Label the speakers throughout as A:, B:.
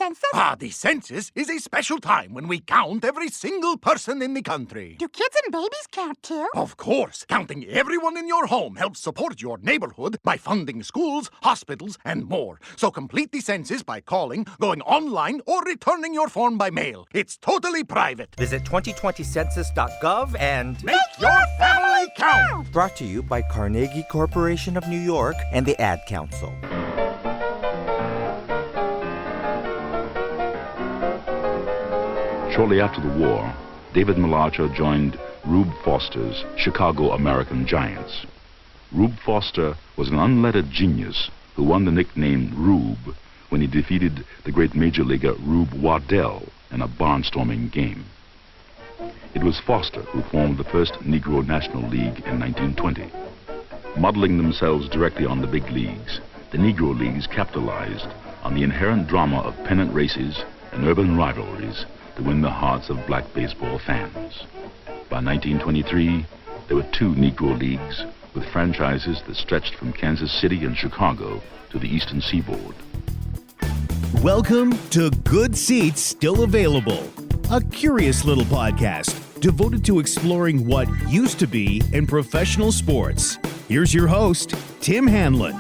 A: census?
B: The census is a special time when we count every single person in the country.
A: Do kids and babies count too?
B: Of course, counting everyone in your home helps support your neighborhood by funding schools, hospitals, and more. So complete the census by calling, going online, or returning your form by mail. It's totally private.
C: Visit 2020census.gov and
B: Make your family count!
C: Brought to you by Carnegie Corporation of New York and the Ad Council.
D: Shortly after the war, David Malacha joined Rube Foster's Chicago American Giants. Rube Foster was an unlettered genius who won the nickname Rube when he defeated the great major leaguer Rube Waddell in a barnstorming game. It was Foster who formed the first Negro National League in 1920. Modeling themselves directly on the big leagues, the Negro Leagues capitalized on the inherent drama of pennant races and urban rivalries to win the hearts of black baseball fans. By 1923, there were 2 Negro Leagues with franchises that stretched from Kansas City and Chicago to the Eastern Seaboard.
E: Welcome to Good Seats Still Available, a curious little podcast devoted to exploring what used to be in professional sports. Here's your host, Tim Hanlon.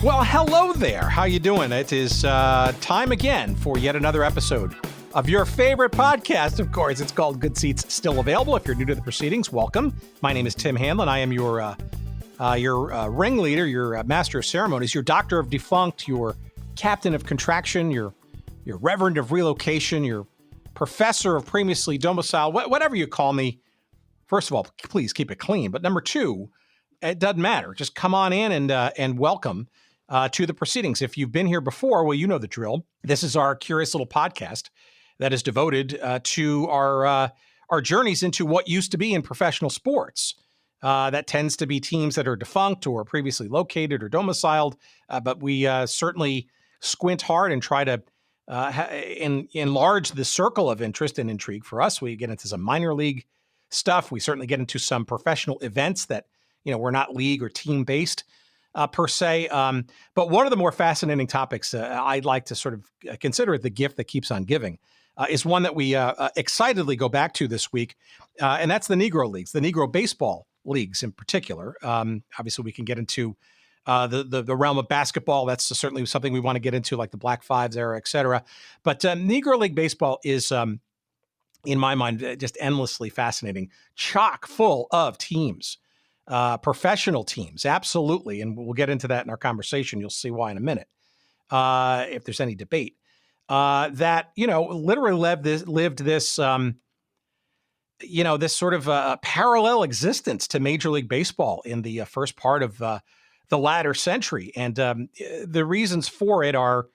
F: Well, hello there. How you doing? It is time again for yet another episode of your favorite podcast. Of course, it's called Good Seats Still Available. If you're new to the proceedings, welcome. My name is Tim Hanlon. I am your ringleader, your master of ceremonies, your doctor of defunct, your captain of contraction, your reverend of relocation, your professor of previously domiciled, whatever you call me. First of all, please keep it clean. But number 2, it doesn't matter. Just come on in and welcome to the proceedings. If you've been here before, well, you know the drill. This is our curious little podcast that is devoted to our journeys into what used to be in professional sports. That tends to be teams that are defunct or previously located or domiciled, but we certainly squint hard and try to enlarge the circle of interest and intrigue for us. We get into some minor league stuff. We certainly get into some professional events that, we're not league or team based per se. But one of the more fascinating topics I'd like to sort of consider the gift that keeps on giving is one that we excitedly go back to this week. And that's the Negro Leagues, the Negro baseball leagues in particular. Obviously, we can get into the realm of basketball. That's certainly something we want to get into, like the Black Fives era, et cetera. But Negro League baseball is, in my mind, just endlessly fascinating, chock full of teams. Professional teams, absolutely. And we'll get into that in our conversation. You'll see why in a minute, if there's any debate. That, literally lived this, this sort of parallel existence to Major League Baseball in the first part of the latter century. And the reasons for it are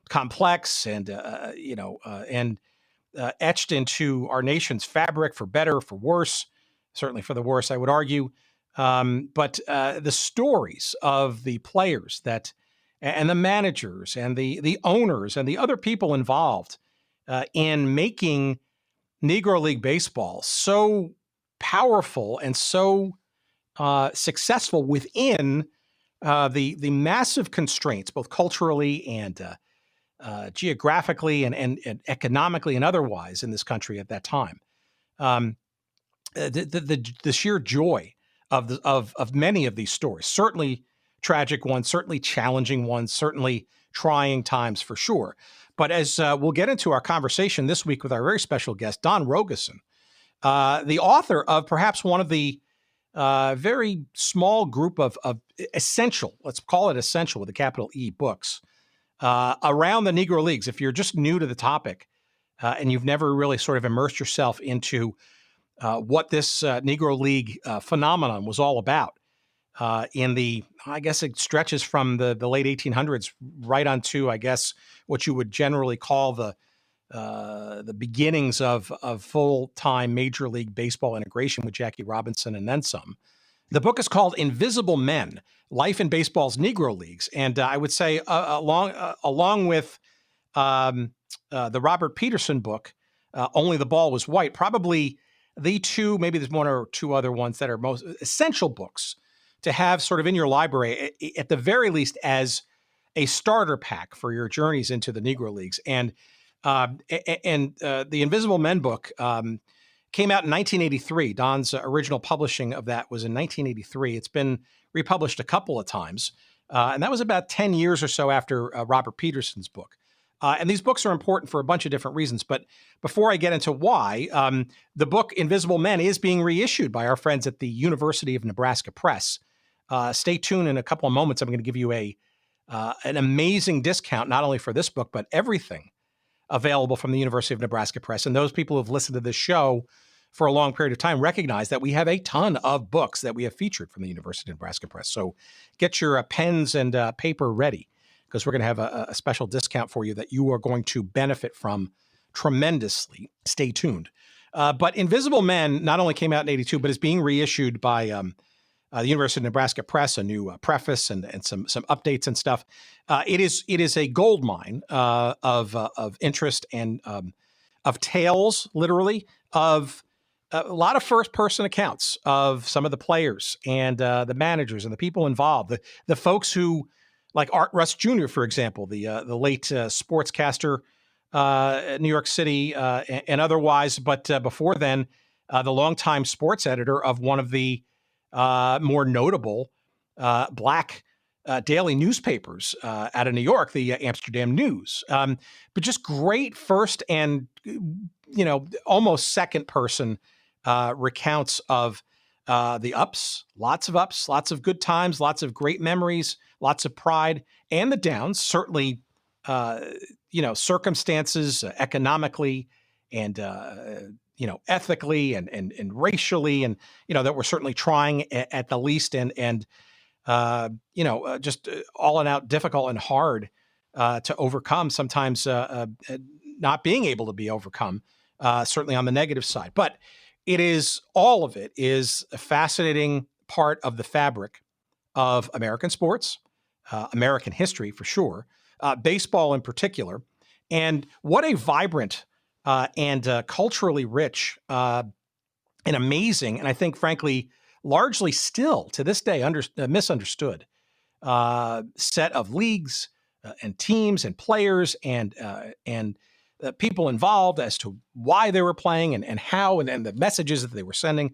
F: complex and, etched into our nation's fabric for better, for worse, certainly for the worse, I would argue. But the stories of the players and the managers and the owners and the other people involved in making Negro League baseball so powerful and so successful within the massive constraints, both culturally and geographically and economically and otherwise in this country at that time. The sheer joy of many of these stories, certainly tragic ones, certainly challenging ones, certainly trying times for sure. But as we'll get into our conversation this week with our very special guest, Donn Rogosin, the author of perhaps one of the very small group of essential, let's call it essential with a capital E, books around the Negro Leagues. If you're just new to the topic and you've never really sort of immersed yourself into what this Negro League phenomenon was all about I guess it stretches from the late 1800s right onto, I guess, what you would generally call the beginnings of full-time Major League Baseball integration with Jackie Robinson and then some. The book is called Invisible Men, Life in Baseball's Negro Leagues. And I would say along with the Robert Peterson book, Only the Ball Was White, probably the two, maybe there's one or two other ones that are most essential books to have sort of in your library, at the very least as a starter pack for your journeys into the Negro Leagues. And the Invisible Men book came out in 1983. Donn's original publishing of that was in 1983. It's been republished a couple of times, and that was about 10 years or so after Robert Peterson's book. And these books are important for a bunch of different reasons. But before I get into why, the book Invisible Men is being reissued by our friends at the University of Nebraska Press. Stay tuned. In a couple of moments, I'm going to give you an amazing discount, not only for this book, but everything available from the University of Nebraska Press. And those people who've listened to this show for a long period of time recognize that we have a ton of books that we have featured from the University of Nebraska Press. So get your pens and paper ready, because we're going to have a special discount for you that you are going to benefit from tremendously. Stay tuned. But Invisible Men not only came out in 82, but is being reissued by the University of Nebraska Press, a new preface and some updates and stuff. It is a gold mine of interest and of tales, literally, of a lot of first-person accounts of some of the players and the managers and the people involved, the folks who, like Art Russ Jr., for example, the late sportscaster at New York City and otherwise, but before then, the longtime sports editor of one of the more notable black daily newspapers out of New York, the Amsterdam News. But just great first and, almost second person recounts of the ups, lots of good times, lots of great memories, lots of pride, and the downs, certainly, circumstances economically and, ethically and racially, and, that we're certainly trying at the least and just all and out difficult and hard to overcome, sometimes not being able to be overcome, certainly on the negative side. But all of it is a fascinating part of the fabric of American sports, American history for sure, baseball in particular, and what a vibrant and culturally rich and amazing, and I think, frankly, largely still to this day misunderstood set of leagues and teams and players and people involved as to why they were playing and how and the messages that they were sending.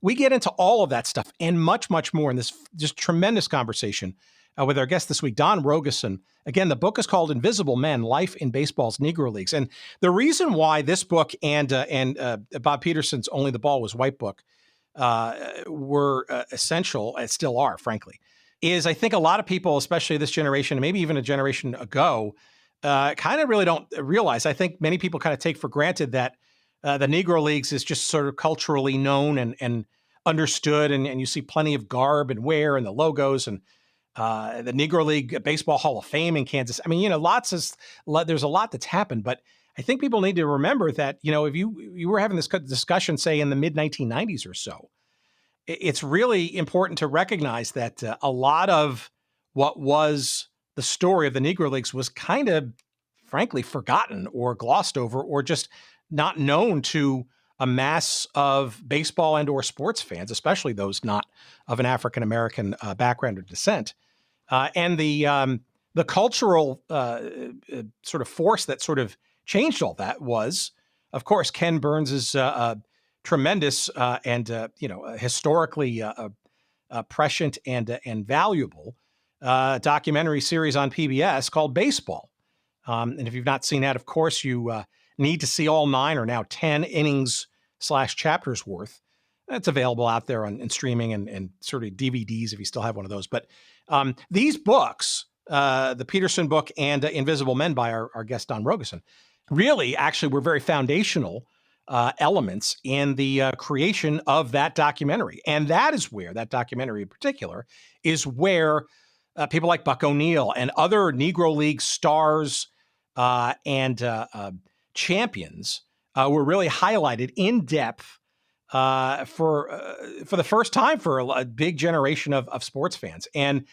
F: We get into all of that stuff and much, much more in this just tremendous conversation with our guest this week, Donn Rogosin. Again, the book is called Invisible Men: Life in Baseball's Negro Leagues. And the reason why this book and Bob Peterson's Only the Ball Was White book were essential, and still are, frankly, is I think a lot of people, especially this generation, and maybe even a generation ago, kind of really don't realize. I think many people kind of take for granted that the Negro Leagues is just sort of culturally known and understood, and you see plenty of garb and wear and the logos and the Negro League Baseball Hall of Fame in Kansas. I mean, there's a lot that's happened, but I think people need to remember that, if you were having this discussion, say, in the mid-1990s or so, it's really important to recognize that a lot of what was the story of the Negro Leagues was kind of, frankly, forgotten or glossed over or just not known to a mass of baseball and or sports fans, especially those not of an African-American background or descent. And the cultural sort of force that sort of changed all that was, of course, Ken Burns' tremendous and historically prescient and valuable documentary series on PBS called Baseball. And if you've not seen that, of course, you need to see all 9 or now 10 innings/chapters worth. It's available out there in streaming and sort of DVDs if you still have one of those. But these books, the Peterson book and Invisible Men by our guest Donn Rogosin, really actually were very foundational elements in the creation of that documentary. And that is where, that documentary in particular, is where people like Buck O'Neil and other Negro League stars and champions were really highlighted in depth for the first time for a big generation of sports fans. And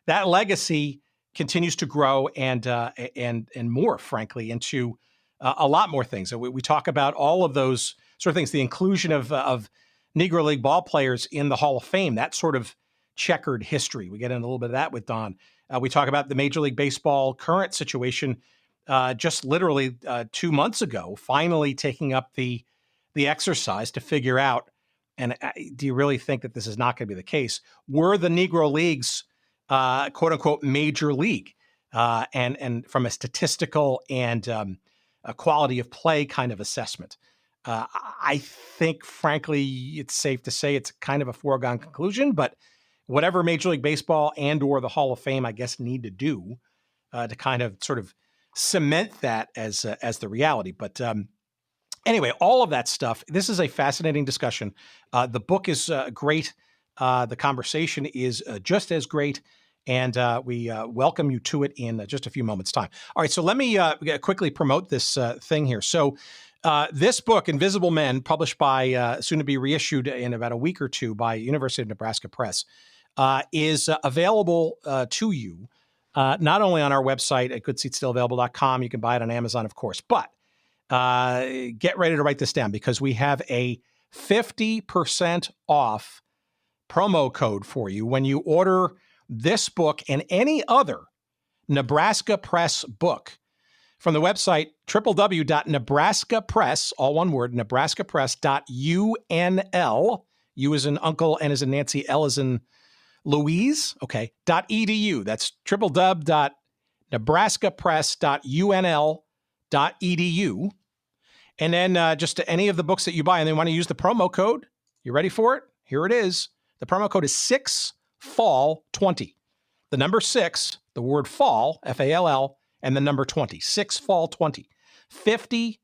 F: that legacy continues to grow and morph, frankly, into a lot more things. We talk about all of those sort of things, the inclusion of Negro League ball players in the Hall of Fame, that sort of checkered history. We get into a little bit of that with Donn. We talk about the Major League Baseball current situation just literally 2 months ago, finally taking up the exercise to figure out, and do you really think that this is not going to be the case? Were the Negro Leagues, quote unquote, major league, and from a statistical and a quality of play kind of assessment? I think, frankly, it's safe to say it's kind of a foregone conclusion, but whatever Major League Baseball and or the Hall of Fame, I guess, need to do to kind of sort of cement that as the reality. But anyway, all of that stuff, this is a fascinating discussion. The book is great. The conversation is just as great. And we welcome you to it in just a few moments' time. All right, so let me quickly promote this thing here. So this book, Invisible Men, published by, soon to be reissued in about a week or two by University of Nebraska Press, is available to you not only on our website at goodseatsstillavailable.com. You can buy it on Amazon, of course, but get ready to write this down because we have a 50% off promo code for you when you order this book and any other Nebraska Press book from the website www.nebraskapress, all one word, nebraskapress.unl, U as in uncle, N as in Nancy, L as in Louise, okay, .edu. That's www.nebraskapress.unl.edu. And then just to any of the books that you buy and they want to use the promo code, you ready for it? Here it is. The promo code is 6fall20. The number 6, the word fall, F-A-L-L, and the number 20, 6fall20. 50%,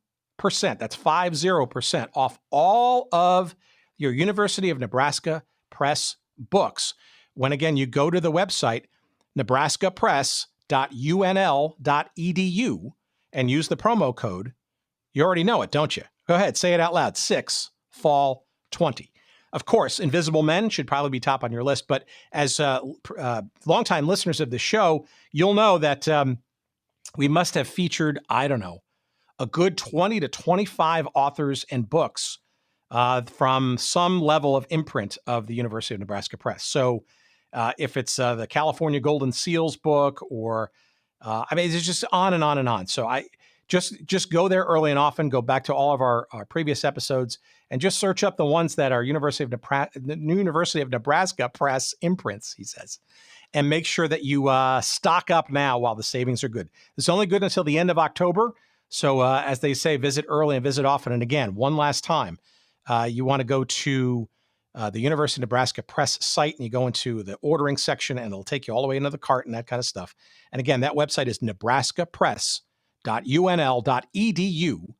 F: that's 50% off all of your University of Nebraska Press books. When, again, you go to the website, nebraskapress.unl.edu, and use the promo code. You already know it, don't you? Go ahead, say it out loud, 6fall20. Of course, Invisible Men should probably be top on your list, but as longtime listeners of the show, you'll know that we must have featured, I don't know, a good 20 to 25 authors and books from some level of imprint of the University of Nebraska Press. So if it's the California Golden Seals book or, I mean, it's just on and on and on. So I just go there early and often, go back to all of our previous episodes and just search up the ones that are University of Nebraska Press imprints, he says, and make sure that you stock up now while the savings are good. It's only good until the end of October. So as they say, visit early and visit often. And again, one last time, you want to go to the University of Nebraska Press site and you go into the ordering section and it'll take you all the way into the cart and that kind of stuff. And again, that website is nebraskapress.unl.edu.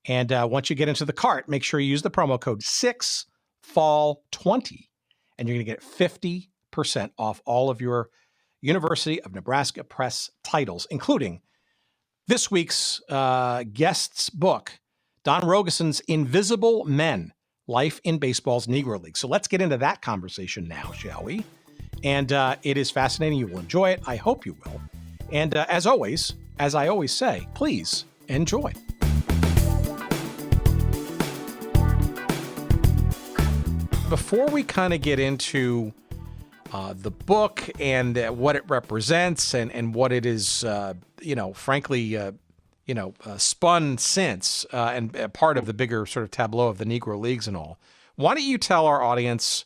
F: And once you get into the cart, make sure you use the promo code 6fall20 and you're going to get 50% off all of your University of Nebraska Press titles, including this week's guest's book, Donn Rogosin's Invisible Men, Life in Baseball's Negro League. So let's get into that conversation now, shall we? And it is fascinating. You will enjoy it. I hope you will. And as always, as I always say, please enjoy. Before we kind of get into the book and what it represents and what it is, frankly, spun since and part of the bigger sort of tableau of the Negro Leagues and all, why don't you tell our audience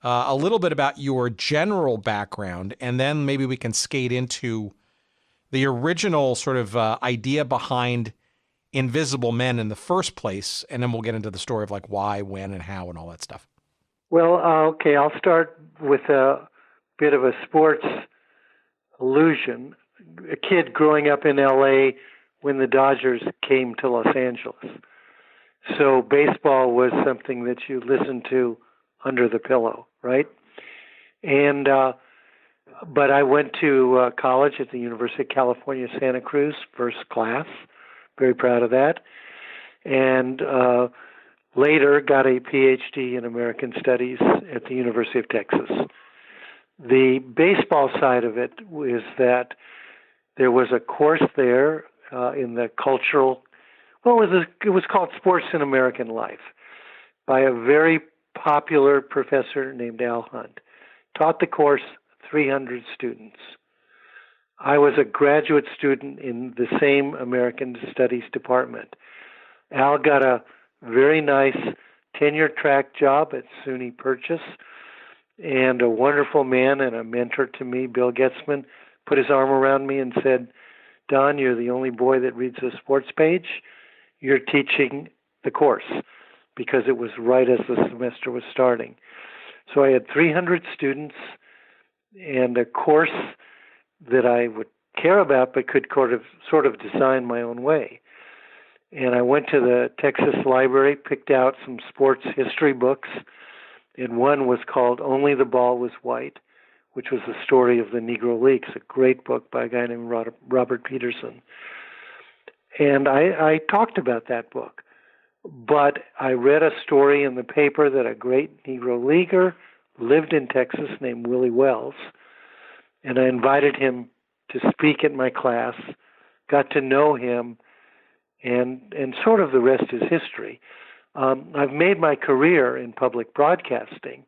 F: a little bit about your general background, and then maybe we can skate into the original sort of idea behind Invisible Men in the first place, and then we'll get into the story of like why, when, and how, and all that stuff.
G: Well, okay, I'll start with a bit of a sports allusion. A kid growing up in L.A. when the Dodgers came to Los Angeles. So baseball was something that you listened to under the pillow, right? And but I went to college at the University of California, Santa Cruz, first class. Very proud of that. And later got a PhD in American Studies at the University of Texas. The baseball side of it was that there was a course there in the cultural, it was called Sports in American Life by a very popular professor named Al Hunt. Taught the course 300 students. I was a graduate student in the same American Studies department. Al got a very nice tenure-track job at SUNY Purchase, and a wonderful man and a mentor to me, Bill Getzman, put his arm around me and said, Don, you're the only boy that reads a sports page. You're teaching the course, because it was right as the semester was starting. So I had 300 students and a course that I would care about but could sort of design my own way. And I went to the Texas Library, picked out some sports history books, and one was called Only the Ball Was White, which was the story of the Negro Leagues, a great book by a guy named Robert Peterson. And I talked about that book. But I read a story in the paper that a great Negro Leaguer lived in Texas named Willie Wells, and I invited him to speak at my class, got to know him, and sort of the rest is history. I've made my career in public broadcasting,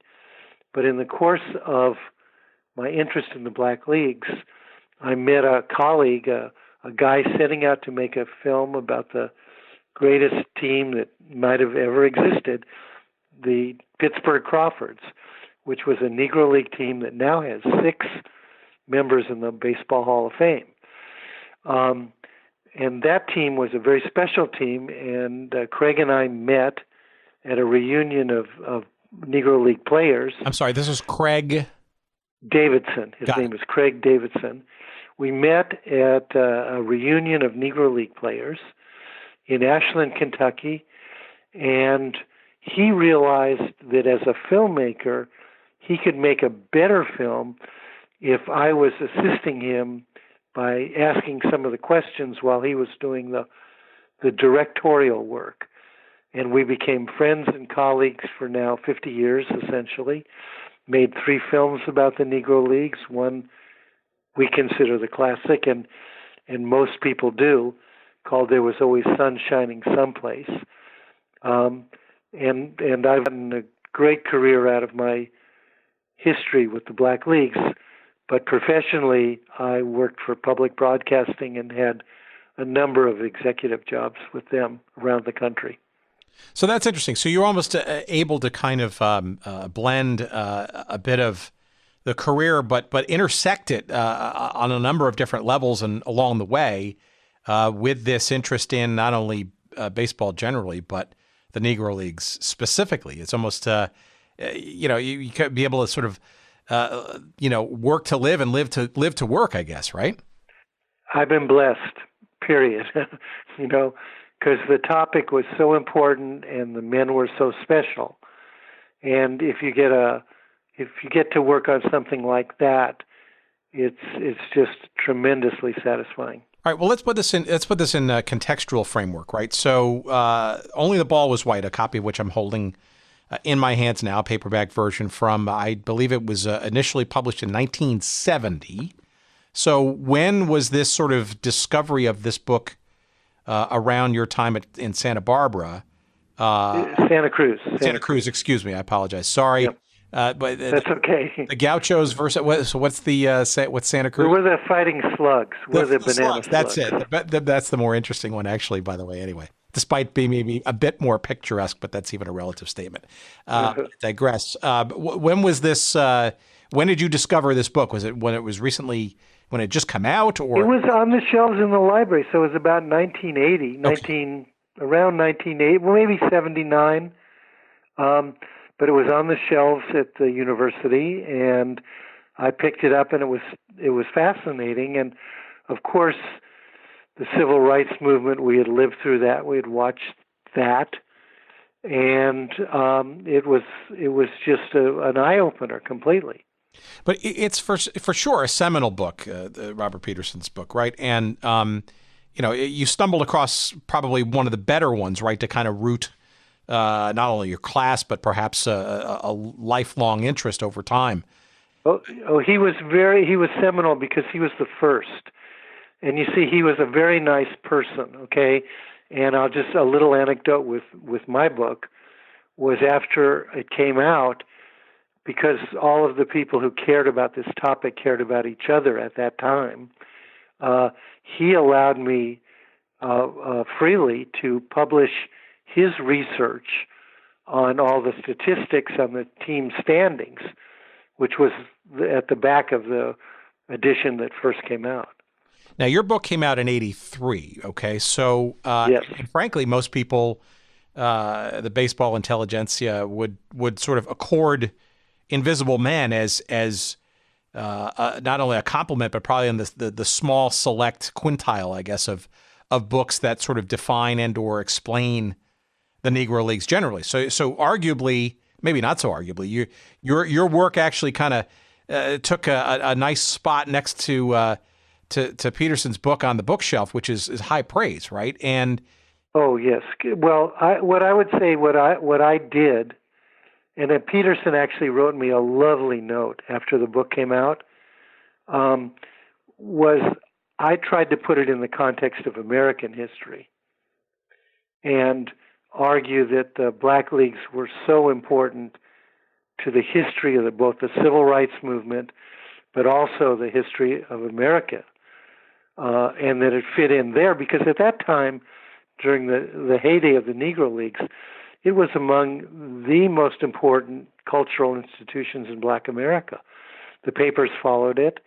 G: but in the course of my interest in the Black Leagues, I met a colleague, a guy setting out to make a film about the greatest team that might have ever existed, the Pittsburgh Crawfords, which was a Negro League team that now has 6 members in the Baseball Hall of Fame. And that team was a very special team, and Craig and I met at a reunion of Negro League players.
F: I'm sorry, this is Craig
G: Davidson. His name is Craig Davidson. We met at a reunion of Negro League players in Ashland, Kentucky, and he realized that as a filmmaker, he could make a better film if I was assisting him by asking some of the questions while he was doing the directorial work. And we became friends and colleagues for now 50 years, essentially. Made 3 films about the Negro Leagues. One we consider the classic, and most people do, called There Was Always Sun Shining Someplace. And I've gotten a great career out of my history with the Black Leagues, but professionally I worked for public broadcasting and had a number of executive jobs with them around the country.
F: So that's interesting. So you're almost able to kind of blend a bit of the career, but intersect it on a number of different levels and along the way with this interest in not only baseball generally, but the Negro Leagues specifically. It's almost, you could be able to sort of, work to live and live to work, I guess, right?
G: I've been blessed, period. Because the topic was so important and the men were so special. And if you get to work on something like that, it's just tremendously satisfying.
F: All right. Well, let's put this in a contextual framework, right? So, Only the Ball Was White, a copy of which I'm holding in my hands now, paperback version from, I believe it was initially published in 1970. So, when was this sort of discovery of this book around your time in Santa Barbara?
G: Santa Cruz.
F: Santa Cruz. Excuse me. I apologize. Sorry.
G: Yep.
F: But
G: that's okay.
F: The Gauchos versus what's Santa Cruz?
G: We're the Fighting Slugs. We're the banana slugs.
F: That's it. That's the more interesting one, actually. By the way, anyway, despite being maybe a bit more picturesque, but that's even a relative statement. Digress. When was this? When did you discover this book? Was it when it was recently? When it just come out, or
G: it was on the shelves in the library? So it was about 1980, around 1980, well, maybe 79. But it was on the shelves at the university, and I picked it up, and it was fascinating. And of course, the civil rights movement, we had lived through that, we had watched that, and it was just an eye opener completely.
F: But it's for sure a seminal book, Robert Peterson's book, right? And you stumbled across probably one of the better ones, right, to kind of root not only your class, but perhaps a lifelong interest over time.
G: Oh, he was seminal because he was the first. And you see, he was a very nice person, okay? And a little anecdote with my book was after it came out, because all of the people who cared about this topic cared about each other at that time, he allowed me freely to publish his research on all the statistics on the team standings, which was at the back of the edition that first came out.
F: Now, your book came out in '83, okay? So,
G: yes.
F: And frankly, most people, the baseball intelligentsia, would sort of accord Invisible Man as not only a compliment, but probably in the small select quintile, I guess, of books that sort of define and or explain the Negro Leagues generally. So arguably, maybe not so arguably, your work actually kind of took a nice spot next to Peterson's book on the bookshelf, which is high praise, right? And
G: oh yes, well, what I did, and then Peterson actually wrote me a lovely note after the book came out, was I tried to put it in the context of American history and argue that the Black Leagues were so important to the history of both the civil rights movement, but also the history of America, and that it fit in there because at that time, during the heyday of the Negro Leagues, it was among the most important cultural institutions in Black America. The papers followed it.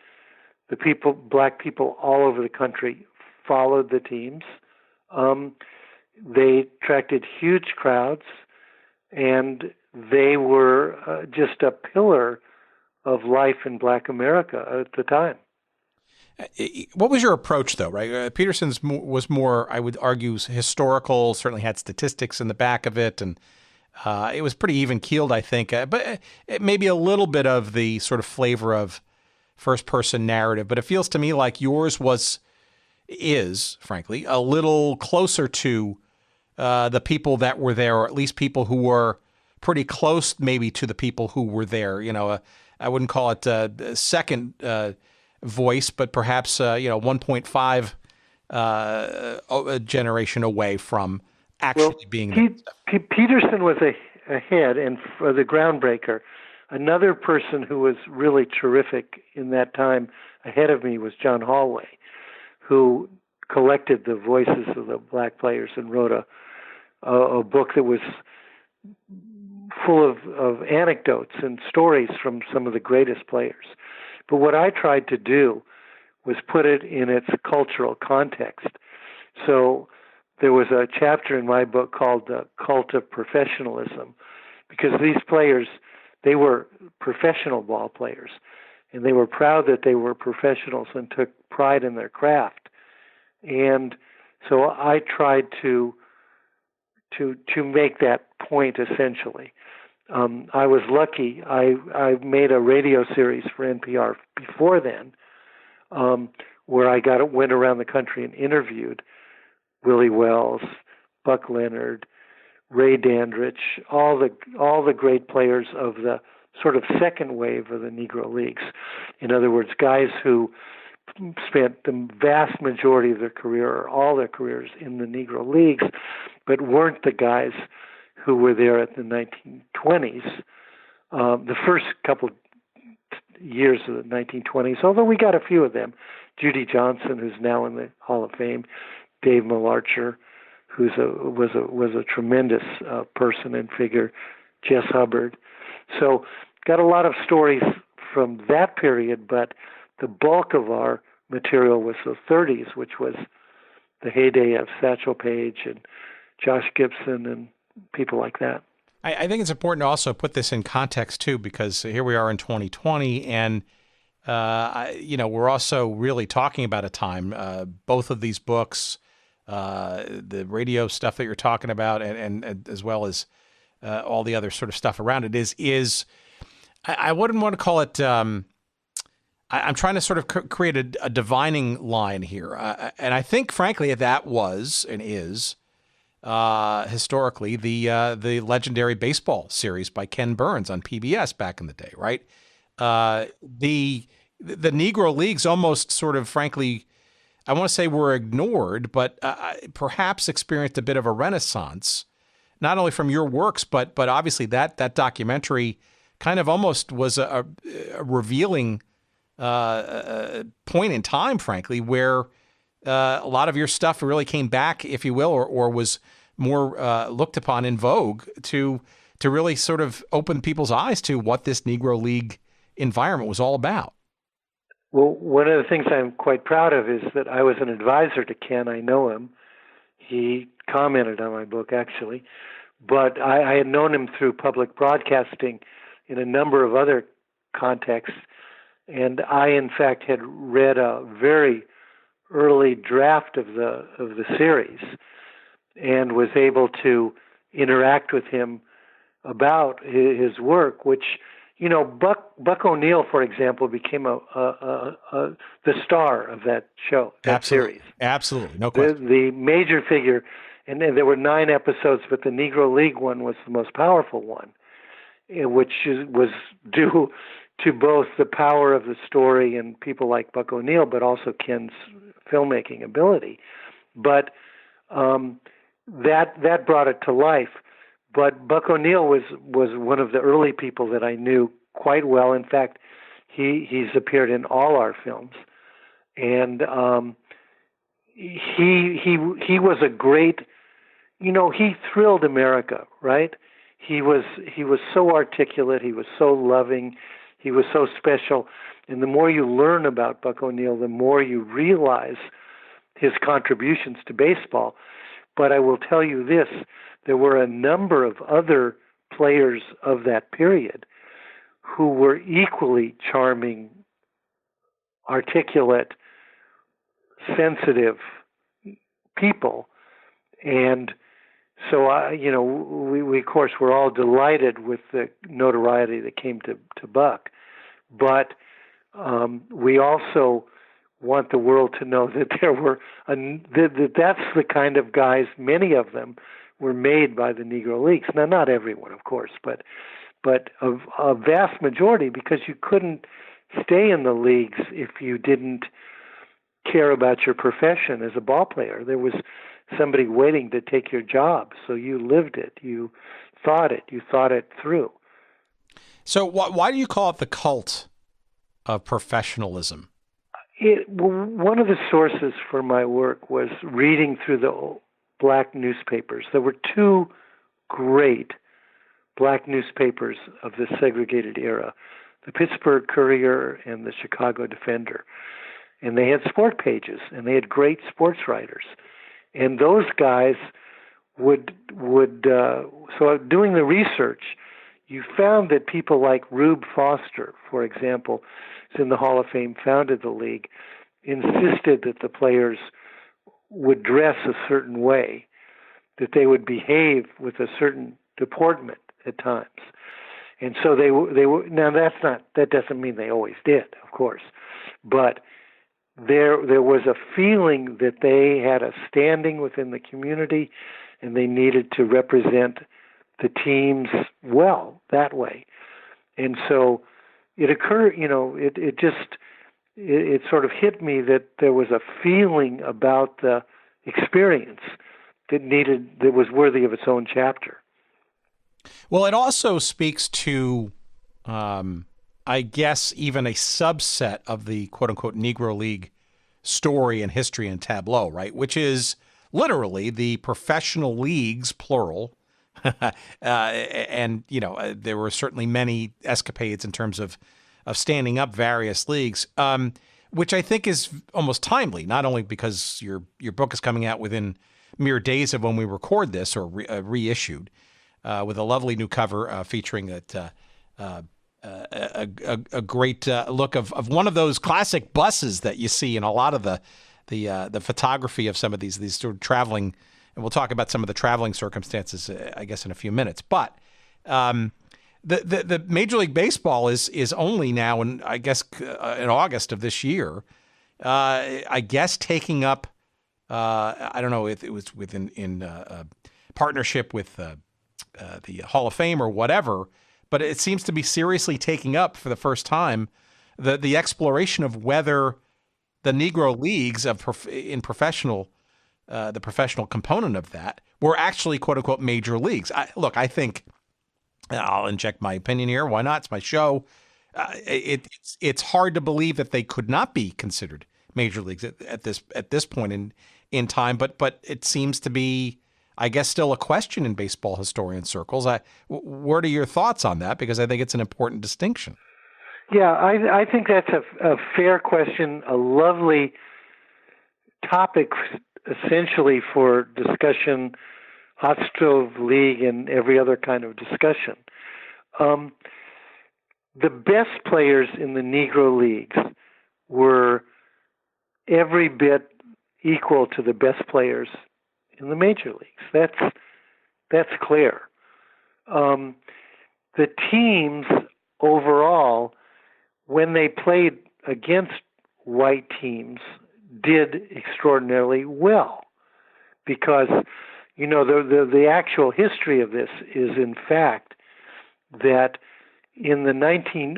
G: Black people all over the country followed the teams. They attracted huge crowds, and they were just a pillar of life in Black America at the time.
F: What was your approach, though, right? Peterson's was more, I would argue, historical, certainly had statistics in the back of it, and it was pretty even-keeled, I think, but maybe a little bit of the sort of flavor of first-person narrative. But it feels to me like yours is, frankly, a little closer to the people that were there, or at least people who were pretty close maybe to the people who were there. You know, I wouldn't call it a second voice, but perhaps 1.5 generation away from actually being there.
G: Peterson was ahead, and for the groundbreaker. Another person who was really terrific in that time ahead of me was John Hallway, who collected the voices of the Black players and wrote a book that was full of anecdotes and stories from some of the greatest players. But what I tried to do was put it in its cultural context. So there was a chapter in my book called The Cult of Professionalism, because these players, they were professional ball players, and they were proud that they were professionals and took pride in their craft. And so I tried to make that point essentially. I was lucky. I made a radio series for NPR before then, where I went around the country and interviewed Willie Wells, Buck Leonard, Ray Dandridge, all the great players of the sort of second wave of the Negro Leagues. In other words, guys who spent the vast majority of their career or all their careers in the Negro Leagues, but weren't the guys who were there at the 1920s, the first couple years of the 1920s, although we got a few of them. Judy Johnson, who's now in the Hall of Fame, Dave Malarcher, who was a tremendous person and figure, Jess Hubbard. So got a lot of stories from that period, but the bulk of our material was the 30s, which was the heyday of Satchel Paige and Josh Gibson and people like that.
F: I think it's important to also put this in context, too, because here we are in 2020, and we're also really talking about a time, both of these books, the radio stuff that you're talking about, and as well as all the other sort of stuff around it is I wouldn't want to call it, I'm trying to sort of create a divining line here. And I think, frankly, that was and is historically the legendary baseball series by Ken Burns on PBS back in the day, right? The Negro Leagues almost sort of, frankly, I want to say were ignored, but perhaps experienced a bit of a renaissance, not only from your works, but obviously that documentary kind of almost was a revealing point in time, frankly, where a lot of your stuff really came back, if you will, or was more looked upon in vogue to really sort of open people's eyes to what this Negro League environment was all about.
G: Well, one of the things I'm quite proud of is that I was an advisor to Ken. I know him. He commented on my book, actually. But I had known him through public broadcasting in a number of other contexts. And I, in fact, had read a very early draft of the series and was able to interact with him about his work, which, you know, Buck O'Neill, for example, became the star of that show, that series.
F: Absolutely, no question.
G: The major figure, and there were 9 episodes, but the Negro League one was the most powerful one, which was due to both the power of the story and people like Buck O'Neill, but also Ken's filmmaking ability. But that brought it to life. But Buck O'Neill was one of the early people that I knew quite well. In fact, he's appeared in all our films, and he was a great, you know, he thrilled America, right? He was so articulate, he was so loving, he was so special, and the more you learn about Buck O'Neill, the more you realize his contributions to baseball. But I will tell you this, there were a number of other players of that period who were equally charming, articulate, sensitive people. And so, we of course were all delighted with the notoriety that came to Buck. But we also want the world to know that there were that's the kind of guys, many of them were made by the Negro Leagues. Now, not everyone, of course, but a vast majority, because you couldn't stay in the leagues if you didn't care about your profession as a ball player. There was somebody waiting to take your job, so you lived it, you thought it through.
F: So why do you call it the cult of professionalism?
G: One of the sources for my work was reading through the black newspapers. There were 2 great black newspapers of the segregated era, the Pittsburgh Courier and the Chicago Defender. And they had sport pages, and they had great sports writers. And those guys would so doing the research, you found that people like Rube Foster, for example, who's in the Hall of Fame, founded the league, insisted that the players would dress a certain way, that they would behave with a certain deportment at times. And so they were now that doesn't mean they always did, of course, but there was a feeling that they had a standing within the community and they needed to represent the teams well that way. And so it occurred, it sort of hit me that there was a feeling about the experience that was worthy of its own chapter.
F: Well, it also speaks to, I guess, even a subset of the quote-unquote Negro League story and history and tableau, right? Which is literally the professional leagues, plural. And, there were certainly many escapades in terms of standing up various leagues, which I think is almost timely, not only because your book is coming out within mere days of when we record this, or reissued, with a lovely new cover featuring a great look of one of those classic buses that you see in a lot of the photography of some of these sort of traveling. And we'll talk about some of the traveling circumstances, I guess, in a few minutes. But the Major League Baseball is only now, in August of this year, I guess taking up. I don't know if it was in partnership with the Hall of Fame or whatever, but it seems to be seriously taking up for the first time the exploration of whether the Negro Leagues in professional. The professional component of that were actually quote unquote major leagues. I think I'll inject my opinion here. Why not? It's my show. It's hard to believe that they could not be considered major leagues at this point in time. But it seems to be, I guess, still a question in baseball historian circles. What are your thoughts on that? Because I think it's an important distinction.
G: Yeah, I think that's a fair question, a lovely topic essentially for discussion, hot stove league, and every other kind of discussion. The best players in the Negro Leagues were every bit equal to the best players in the major leagues. That's clear. The teams overall, when they played against white teams, did extraordinarily well, because the actual history of this is, in fact, that in the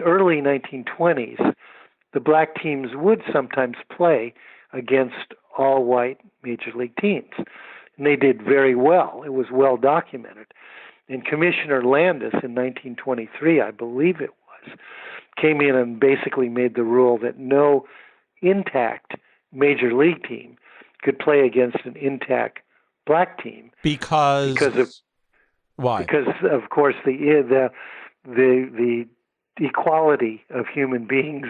G: early 1920s, the black teams would sometimes play against all white major league teams, and they did very well. It was well documented. And Commissioner Landis in 1923, I believe it was, came in and basically made the rule that no intact major league team could play against an intact black team
F: because of why? Because
G: of course the equality of human beings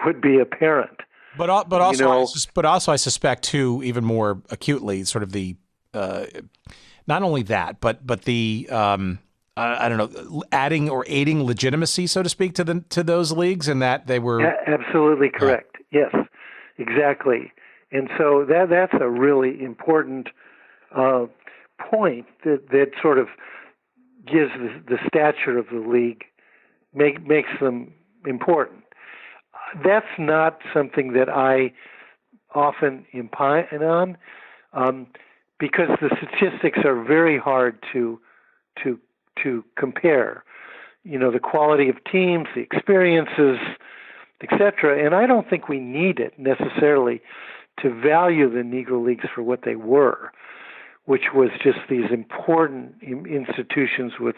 G: would be apparent.
F: But also I suspect too, even more acutely, sort of the not only that, but the I don't know, adding or aiding legitimacy, so to speak, to those leagues, and that they were
G: absolutely correct. Yeah. Yes, exactly. And so that's a really important point that sort of gives the stature of the league, makes them important. That's not something that I often opine on, because the statistics are very hard to compare. The quality of teams, the experiences, etc. And I don't think we need it necessarily to value the Negro Leagues for what they were, which was just these important institutions with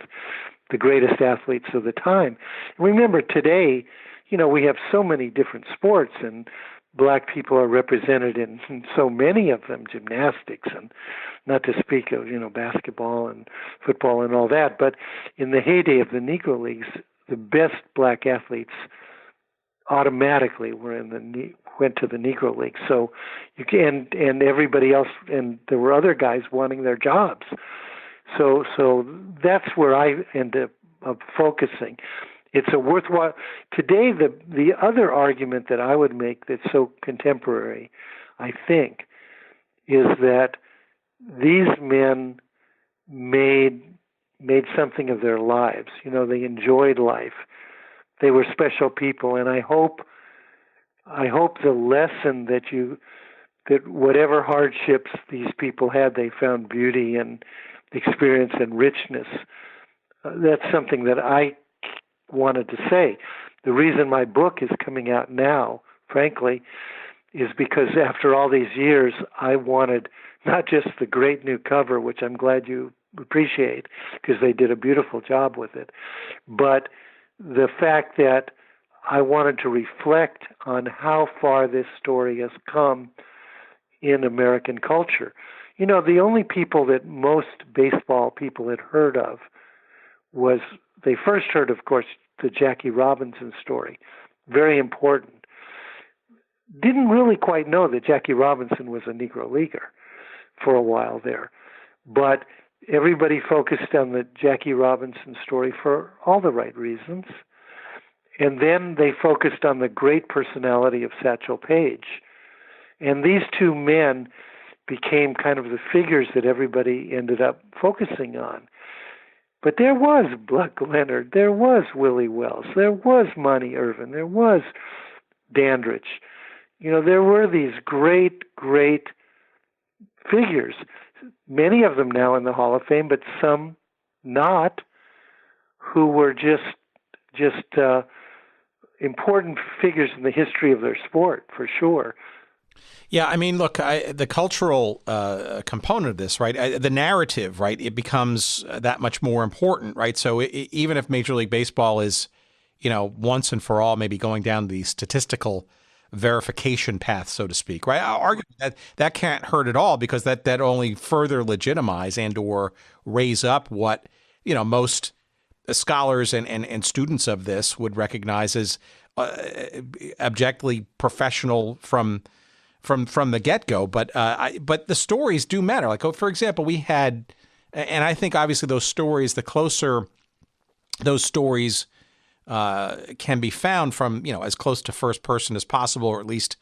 G: the greatest athletes of the time. Remember, today, we have so many different sports, and black people are represented in so many of them, gymnastics, and not to speak of, basketball and football and all that. But in the heyday of the Negro Leagues, the best black athletes automatically went to the Negro League. So you can, and everybody else, and there were other guys wanting their jobs. So that's where I end up focusing. It's a worthwhile. Today, the other argument that I would make that's so contemporary, I think, is that these men made something of their lives. They enjoyed life. They were special people, and I hope the lesson that whatever hardships these people had, they found beauty and experience and richness. That's something that I wanted to say. The reason my book is coming out now, frankly, is because after all these years, I wanted not just the great new cover, which I'm glad you appreciate because they did a beautiful job with it, but the fact that I wanted to reflect on how far this story has come in American culture. The only people that most baseball people had heard of they first heard, of course, the Jackie Robinson story. Very important. Didn't really quite know that Jackie Robinson was a Negro Leaguer for a while there. But everybody focused on the Jackie Robinson story for all the right reasons. And then they focused on the great personality of Satchel Paige. And these two men became kind of the figures that everybody ended up focusing on. But there was Buck Leonard, there was Willie Wells, there was Monty Irvin, there was Dandridge. There were these great, great figures, many of them now in the Hall of Fame, but some not, who were just important figures in the history of their sport, for sure.
F: Yeah, I mean, look, the cultural component of this, right, the narrative, right, it becomes that much more important, right? So even if Major League Baseball is once and for all, maybe going down the statistical verification path, so to speak, right? I'll argue that can't hurt at all, because that only further legitimize and or raise up what, most scholars and students of this would recognize as objectively professional from the get-go. But the stories do matter. Like, for example, we had, and I think obviously those stories, the closer those stories can be found from, as close to first person as possible, or at least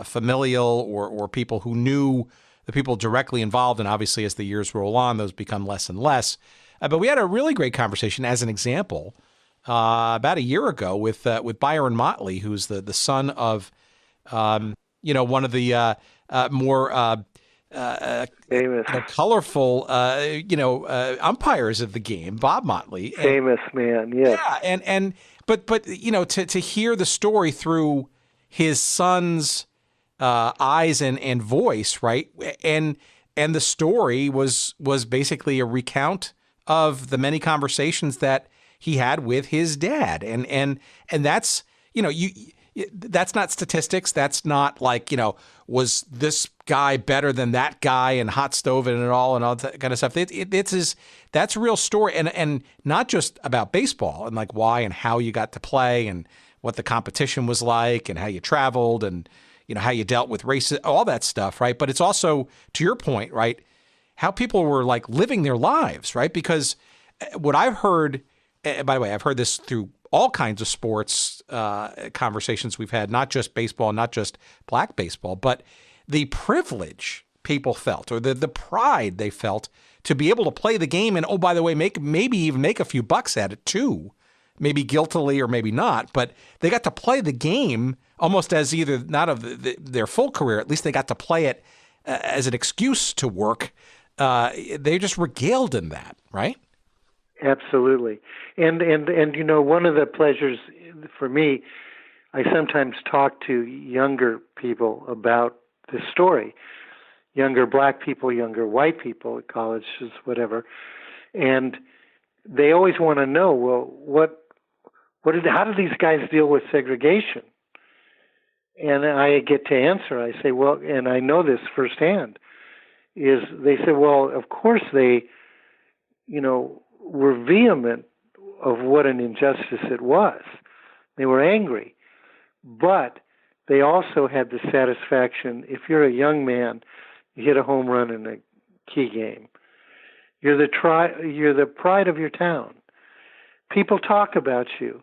F: familial or people who knew the people directly involved. And obviously, as the years roll on, those become less and less. But we had a really great conversation, as an example, about a year ago with Byron Motley, who's the son of, one of the more
G: famous,
F: colorful, umpires of the game, Bob Motley.
G: Famous man, yes.
F: Yeah, but to hear the story through his son's eyes and voice, right? And the story was basically a recount of the many conversations that he had with his dad, and that's that's not statistics. That's not like, was this guy better than that guy and hot stove and all that kind of stuff. That's a real story, and not just about baseball and like why and how you got to play and what the competition was like and how you traveled and how you dealt with races, all that stuff, right? But it's also, to your point, right, how people were like living their lives, right? Because what I've heard, by the way, I've heard this through all kinds of sports conversations we've had, not just baseball, not just black baseball, but the privilege people felt, or the pride they felt to be able to play the game, and oh, by the way, maybe even make a few bucks at it too, maybe guiltily or maybe not, but they got to play the game almost as either not of their full career, at least they got to play it as an excuse to work. They just regaled in that, right?
G: Absolutely. And one of the pleasures for me, I sometimes talk to younger people about this story, younger black people, younger white people at colleges, whatever, and they always want to know, well, how do these guys deal with segregation? And I get to answer. I say, well, and I know this firsthand, is they say, well, of course they, were vehement of what an injustice it was. They were angry. But they also had the satisfaction, if you're a young man, you hit a home run in a key game. You're the pride of your town. People talk about you.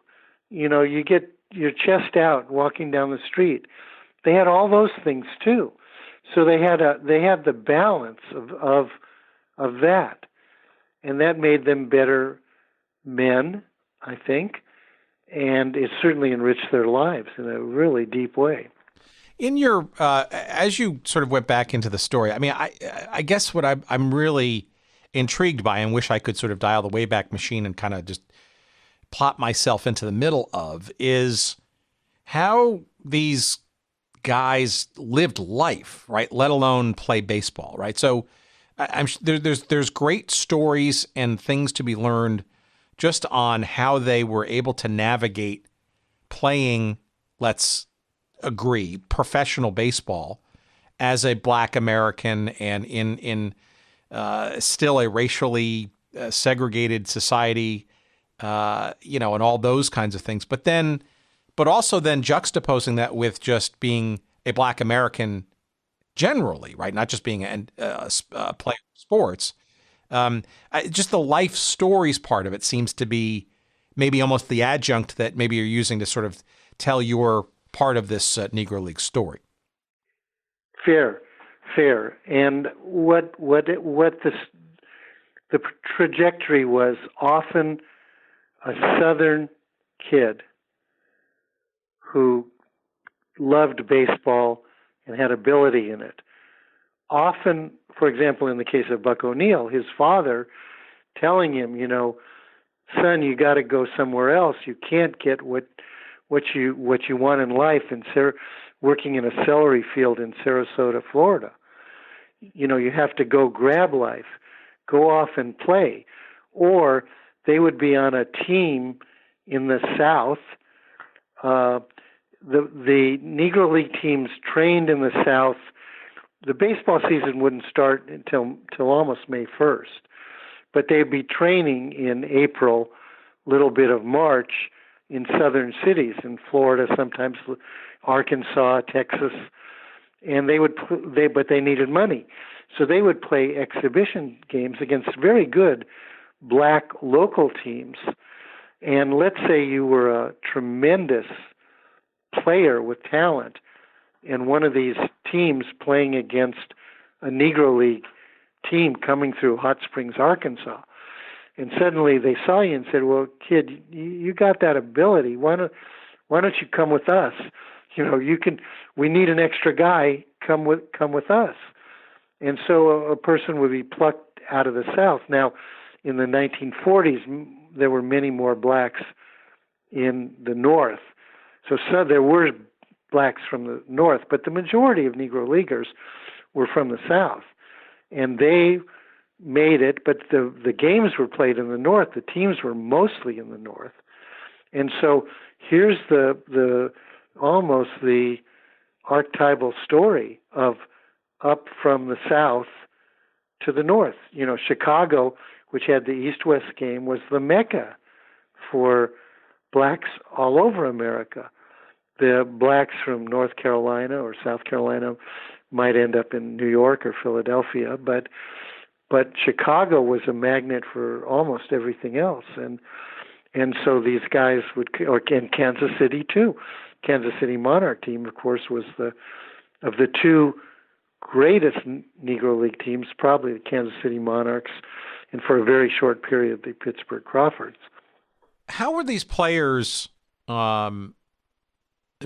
G: You get your chest out walking down the street. They had all those things too. So they had the balance of that. And that made them better men, I think, and it certainly enriched their lives in a really deep way.
F: In your, as you sort of went back into the story, I mean, I guess what I'm really intrigued by and wish I could sort of dial the Wayback Machine and kind of just plot myself into the middle of is how these guys lived life, right? Let alone play baseball, right? So there's great stories and things to be learned just on how they were able to navigate playing, let's agree, professional baseball as a black American and in still a racially segregated society, and all those kinds of things. But also then juxtaposing that with just being a black American generally, right? Not just being a player of sports. Just the life stories part of it seems to be maybe almost the adjunct that maybe you're using to sort of tell your part of this Negro League story.
G: Fair. And what the trajectory was, often a Southern kid who loved baseball and had ability in it. Often, for example, in the case of Buck O'Neill, his father telling him, son, you got to go somewhere else. You can't get what you want in life working in a celery field in Sarasota, Florida. You have to go grab life, go off and play. Or they would be on a team in the South. The Negro League teams trained in the South. The baseball season wouldn't start until almost May 1st, but they'd be training in April, little bit of March, in southern cities, in Florida, sometimes Arkansas, Texas, and but they needed money, so they would play exhibition games against very good black local teams. And let's say you were a tremendous player with talent, and one of these teams playing against a Negro League team coming through Hot Springs, Arkansas, and suddenly they saw you and said, "Well, kid, you got that ability. Why don't you come with us? You can. We need an extra guy. Come with us." And so a person would be plucked out of the South. Now, in the 1940s, there were many more blacks in the North. So there were blacks from the North, but the majority of Negro Leaguers were from the South. And they made it, but the games were played in the North. The teams were mostly in the North. And so here's the almost the archetypal story of up from the South to the North. Chicago, which had the East-West game, was the mecca for blacks all over America. The blacks from North Carolina or South Carolina might end up in New York or Philadelphia, but Chicago was a magnet for almost everything else, and so these guys and Kansas City too. Kansas City Monarch team, of course, was of the two greatest Negro League teams, probably the Kansas City Monarchs, and for a very short period, the Pittsburgh Crawfords.
F: How were these players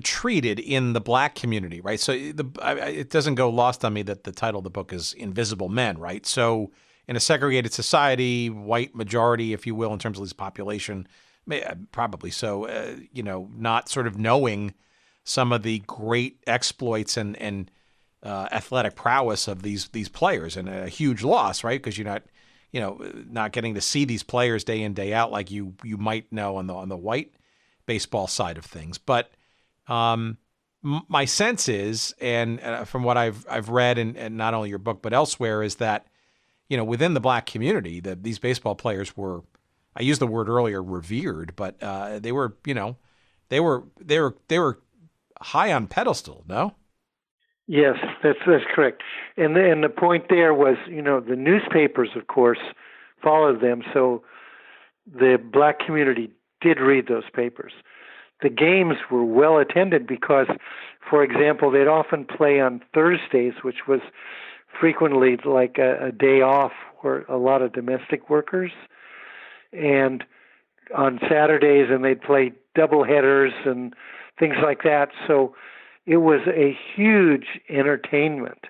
F: treated in the black community, right? So it doesn't go lost on me that the title of the book is Invisible Men, right? So in a segregated society, white majority, if you will, in terms of this population, probably so, not sort of knowing some of the great exploits and athletic prowess of these players, and a huge loss, right? Because you're not getting to see these players day in, day out like you might know on the white baseball side of things. But my sense is, and from what I've read, and not only your book but elsewhere, is that within the black community, that these baseball players were, I used the word earlier, revered, but they were high on pedestal. No.
G: Yes, that's correct. And the point there was, the newspapers, of course, followed them, so the black community did read those papers. The games were well attended because, for example, they'd often play on Thursdays, which was frequently like a day off for a lot of domestic workers, and on Saturdays, and they'd play double headers and things like that. So it was a huge entertainment,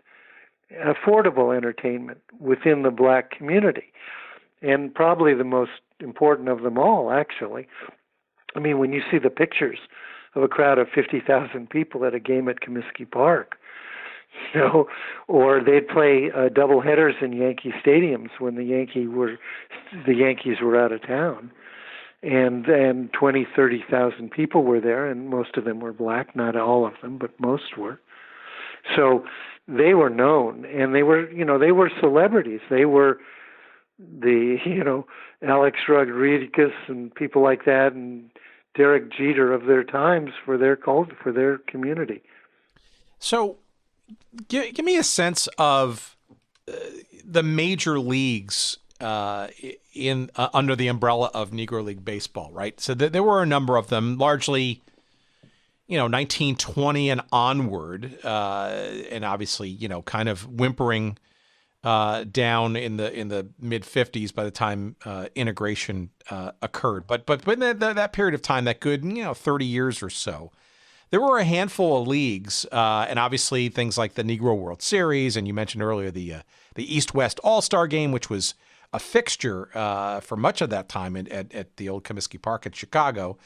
G: affordable entertainment within the black community, and probably the most important of them all, actually. I mean, when you see the pictures of a crowd of 50,000 people at a game at Comiskey Park, or they'd play double headers in Yankee stadiums when the Yankees were out of town, and 20, 30,000 people were there, and most of them were black, not all of them, but most were. So they were known, and they were celebrities. They were Alex Rodriguez and people like that, and Derek Jeter of their times for their community. So,
F: give me a sense of the major leagues in under the umbrella of Negro League baseball, right? So there were a number of them, largely, 1920 and onward, and obviously, kind of whimpering down in the mid 50s by the time integration occurred. But in that period of time, that good 30 years or so, there were a handful of leagues, and obviously things like the Negro World Series, and you mentioned earlier the East-West All-Star Game, which was a fixture for much of that time at the old Comiskey Park in Chicago.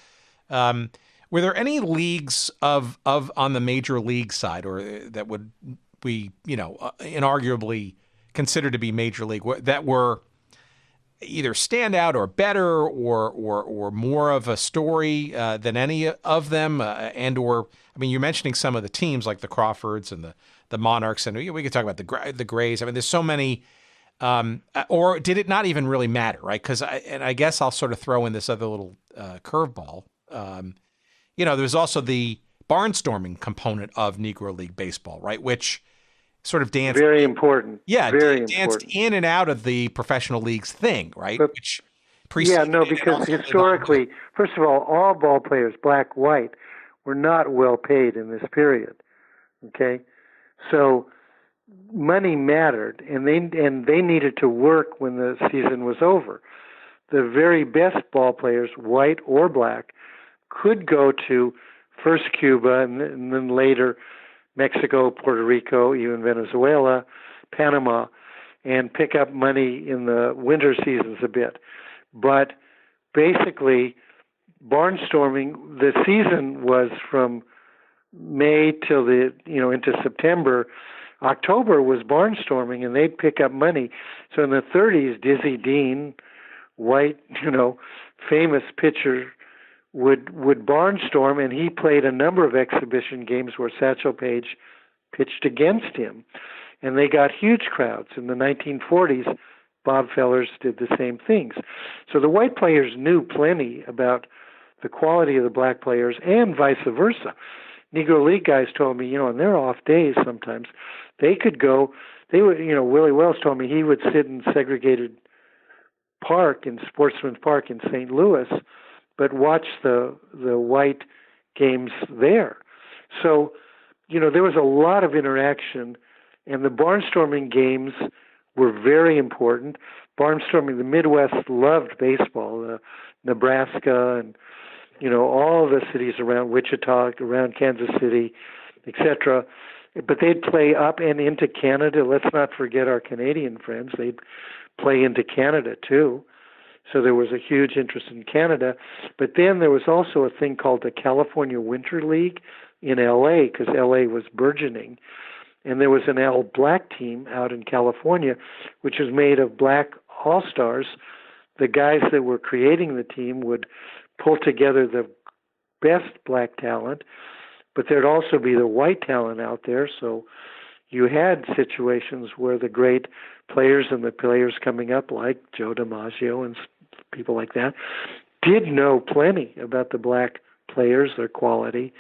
F: Were there any leagues of on the major league side, or that would be inarguably considered to be major league, that were either stand out or better or more of a story than any of them? You're mentioning some of the teams like the Crawfords and the Monarchs, and we could talk about the Grays. I mean, there's so many. Or did it not even really matter, right? Because I guess I'll sort of throw in this other little curveball. There's also the barnstorming component of Negro League baseball, right? Which sort of danced.
G: Very important.
F: Yeah,
G: danced
F: important. In and out of the professional leagues thing, right?
G: But, because historically, first of all ball players, black, white, were not well paid in this period. Okay, so money mattered, and they needed to work when the season was over. The very best ball players, white or black, could go to first Cuba and then later Mexico, Puerto Rico, even Venezuela, Panama, and pick up money in the winter seasons a bit. But basically, barnstorming, the season was from May till into September. October was barnstorming, and they'd pick up money. So in the 30s, Dizzy Dean, white, famous pitcher, would barnstorm, and he played a number of exhibition games where Satchel Paige pitched against him, and they got huge crowds. In the 1940s, Bob Fellers did the same things. So the white players knew plenty about the quality of the black players, and vice versa. Negro League guys told me, on their off days sometimes, they could go, Willie Wells told me he would sit in segregated park, in Sportsman's Park in St. Louis, but watch the white games there. So, there was a lot of interaction, and the barnstorming games were very important. Barnstorming, the Midwest loved baseball, Nebraska and, all the cities around Wichita, around Kansas City, etc. But they'd play up and into Canada. Let's not forget our Canadian friends. They'd play into Canada, too. So there was a huge interest in Canada. But then there was also a thing called the California Winter League in L.A., because L.A. was burgeoning. And there was an all-black team out in California, which was made of black all-stars. The guys that were creating the team would pull together the best black talent, but there'd also be the white talent out there. So you had situations where the great players and the players coming up, like Joe DiMaggio and people like that, did know plenty about the black players, their quality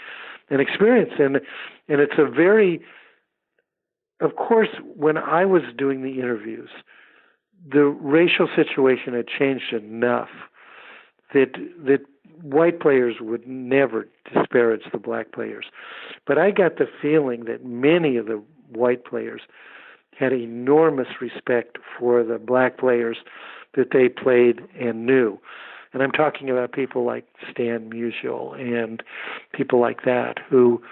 G: and experience. And it's a very, of course, when I was doing the interviews, the racial situation had changed enough that white players would never disparage the black players. But I got the feeling that many of the white players had enormous respect for the black players that they played and knew. And I'm talking about people like Stan Musial and people like that who,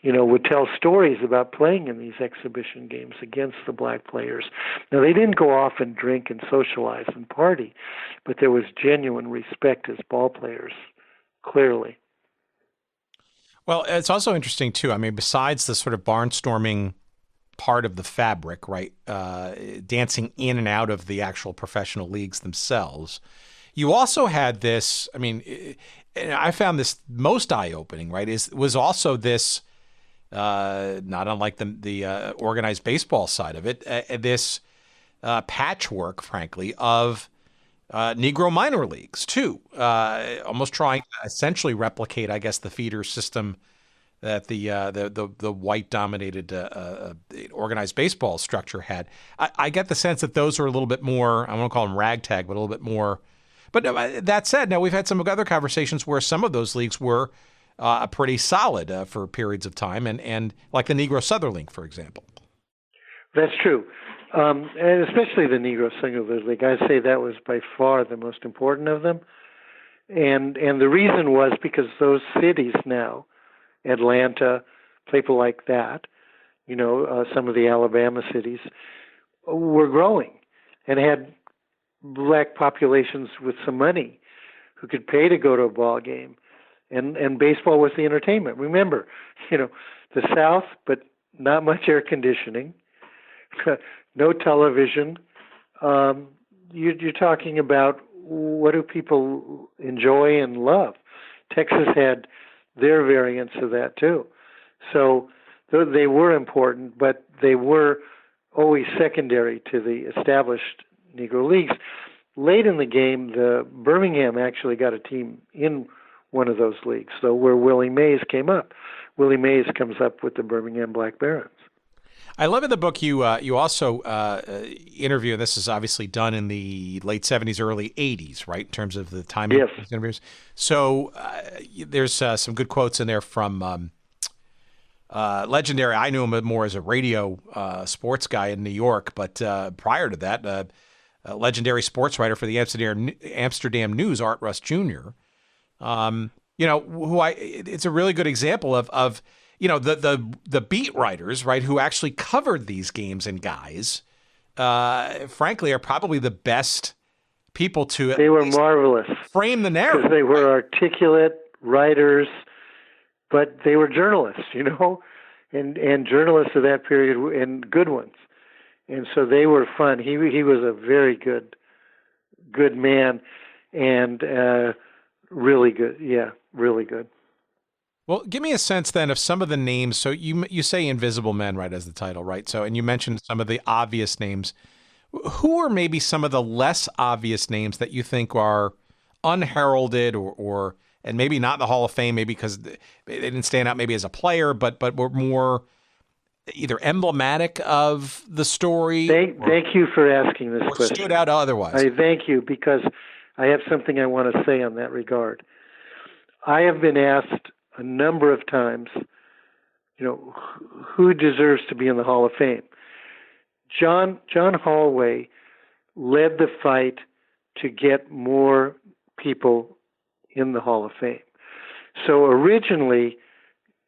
G: would tell stories about playing in these exhibition games against the black players. Now, they didn't go off and drink and socialize and party, but there was genuine respect as ball players, clearly.
F: Well, it's also interesting, too. I mean, besides the sort of barnstorming part of the fabric, right, dancing in and out of the actual professional leagues themselves, you also had this, and I found this most eye-opening, right, was also this, not unlike the organized baseball side of it, this patchwork, frankly, of Negro minor leagues, too, almost trying to essentially replicate, I guess, the feeder system that the white-dominated organized baseball structure had. I get the sense that those are a little bit more, I won't call them ragtag, but a little bit more. But that said, now we've had some other conversations where some of those leagues were pretty solid for periods of time, and like the Negro Southern League, for example.
G: That's true. And especially the Negro Singular League. I'd say that was by far the most important of them. And the reason was because those cities now, Atlanta, people like that, some of the Alabama cities, were growing and had black populations with some money who could pay to go to a ball game. And baseball was the entertainment. Remember, the South, but not much air conditioning, no television. you're talking about what do people enjoy and love. Texas had their variants of that too. So they were important, but they were always secondary to the established Negro Leagues. Late in the game, the Birmingham actually got a team in one of those leagues, so where Willie Mays came up. Willie Mays comes up with the Birmingham Black Barons.
F: I love in the book you also interview, and this is obviously done in the late 70s, early 80s, right, in terms of the timing of these interviews. So there's some good quotes in there from legendary. I knew him more as a radio sports guy in New York, but prior to that, a legendary sports writer for the Amsterdam News, Art Russ Jr., it's a really good example of the beat writers, right, who actually covered these games and guys, frankly, are probably the best people to.
G: They were marvelous.
F: Frame the narrative.
G: Because they were articulate writers, but they were journalists, and journalists of that period, and good ones. And so they were fun. He was a very good man, and really good. Yeah, really good.
F: Well, give me a sense then of some of the names. So you say Invisible Men, right, as the title, right? So, and you mentioned some of the obvious names. Who are maybe some of the less obvious names that you think are unheralded or and maybe not in the Hall of Fame, maybe because they didn't stand out maybe as a player, but were more either emblematic of the story?
G: Thank you for asking this question.
F: Stood out otherwise.
G: I thank you, because I have something I want to say on that regard. I have been asked a number of times, who deserves to be in the Hall of Fame? John Hallway led the fight to get more people in the Hall of Fame. So originally,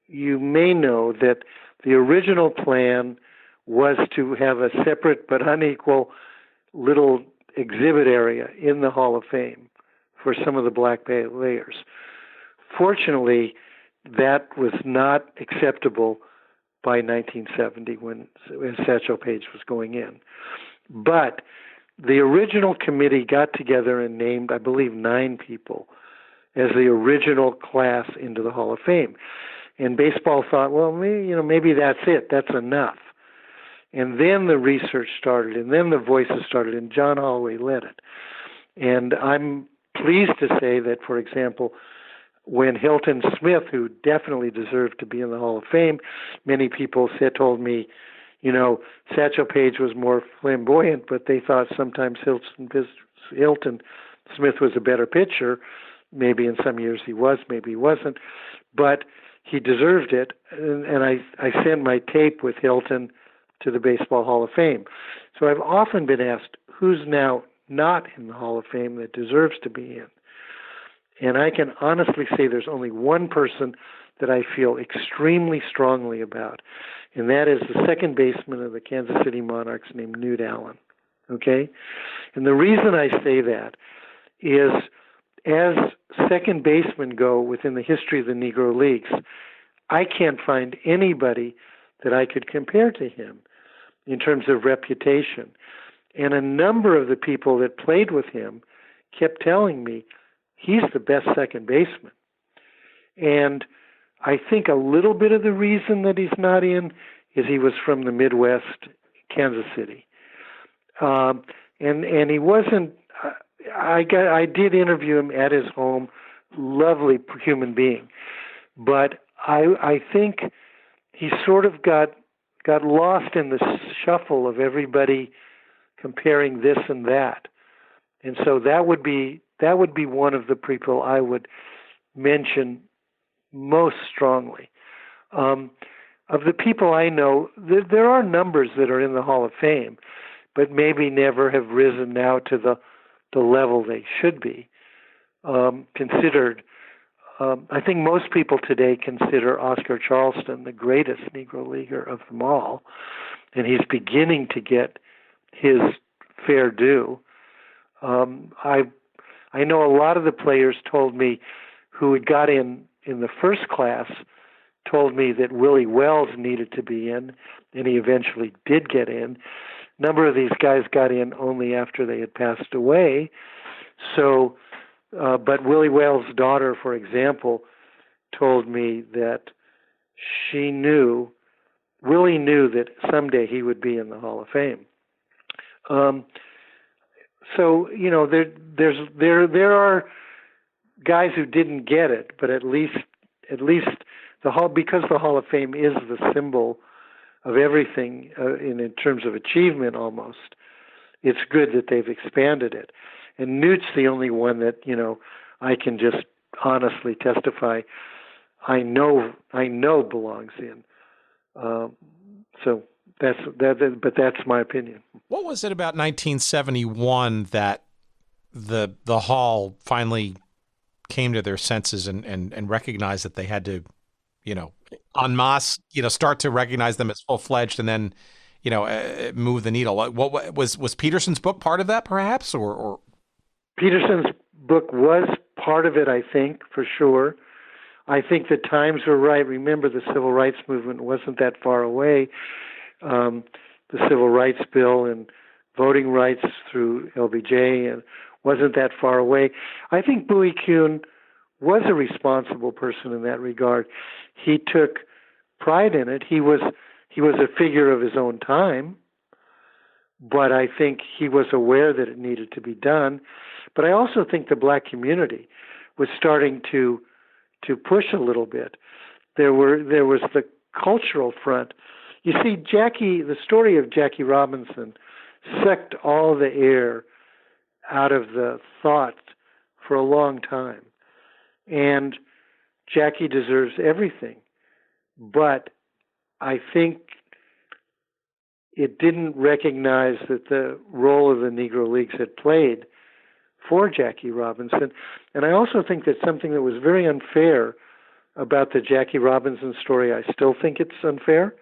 G: you may know that the original plan was to have a separate but unequal little exhibit area in the Hall of Fame for some of the black players. Fortunately, that was not acceptable by 1970 when Satchel Paige was going in. But the original committee got together and named, I believe, 9 people as the original class into the Hall of Fame. And baseball thought, well, maybe that's it. That's enough. And then the research started, and then the voices started, and John Hallway led it. And I'm pleased to say that, for example, when Hilton Smith, who definitely deserved to be in the Hall of Fame, many people told me, Satchel Paige was more flamboyant, but they thought sometimes Hilton Smith was a better pitcher. Maybe in some years he was, maybe he wasn't. But he deserved it, and I sent my tape with Hilton to the Baseball Hall of Fame. So I've often been asked, who's now not in the Hall of Fame that deserves to be in? And I can honestly say there's only one person that I feel extremely strongly about, and that is the second baseman of the Kansas City Monarchs named Newt Allen. Okay? And the reason I say that is, as second basemen go within the history of the Negro Leagues, I can't find anybody that I could compare to him in terms of reputation. And a number of the people that played with him kept telling me, he's the best second baseman. And I think a little bit of the reason that he's not in is he was from the Midwest, Kansas City. And he wasn't, I did interview him at his home, lovely human being. But I think he sort of got lost in the shuffle of everybody comparing this and that. And so that would be one of the people I would mention most strongly. Of the people I know, there are numbers that are in the Hall of Fame, but maybe never have risen now to the level they should be considered. I think most people today consider Oscar Charleston the greatest Negro Leaguer of them all, and he's beginning to get his fair due. I know a lot of the players told me who had got in the first class told me that Willie Wells needed to be in, and he eventually did get in. number of these guys got in only after they had passed away. So, but Willie Wales' daughter, for example, told me that Willie knew that someday he would be in the Hall of Fame. So there are guys who didn't get it, but at least because the Hall of Fame is the symbol of everything in terms of achievement almost, it's good that they've expanded it. And Newt's the only one that I can just honestly testify I know belongs in. So but that's my opinion.
F: What was it about 1971 that the Hall finally came to their senses and recognized that they had to, en masse, start to recognize them as full-fledged and then, move the needle? What was Peterson's book part of that, perhaps, or? Peterson's
G: book was part of it, I think, for sure. I think the times were right. Remember, the civil rights movement wasn't that far away. The Civil Rights Bill and voting rights through LBJ and wasn't that far away. I think Bowie Kuhn was a responsible person in that regard. He took pride in it. He was a figure of his own time, but I think he was aware that it needed to be done. But I also think the black community was starting to push a little bit. There was the cultural front. You see, the story of Jackie Robinson sucked all the air out of the thought for a long time. And Jackie deserves everything. But I think it didn't recognize that the role of the Negro Leagues had played for Jackie Robinson. And I also think that something that was very unfair about the Jackie Robinson story, I still think it's unfair,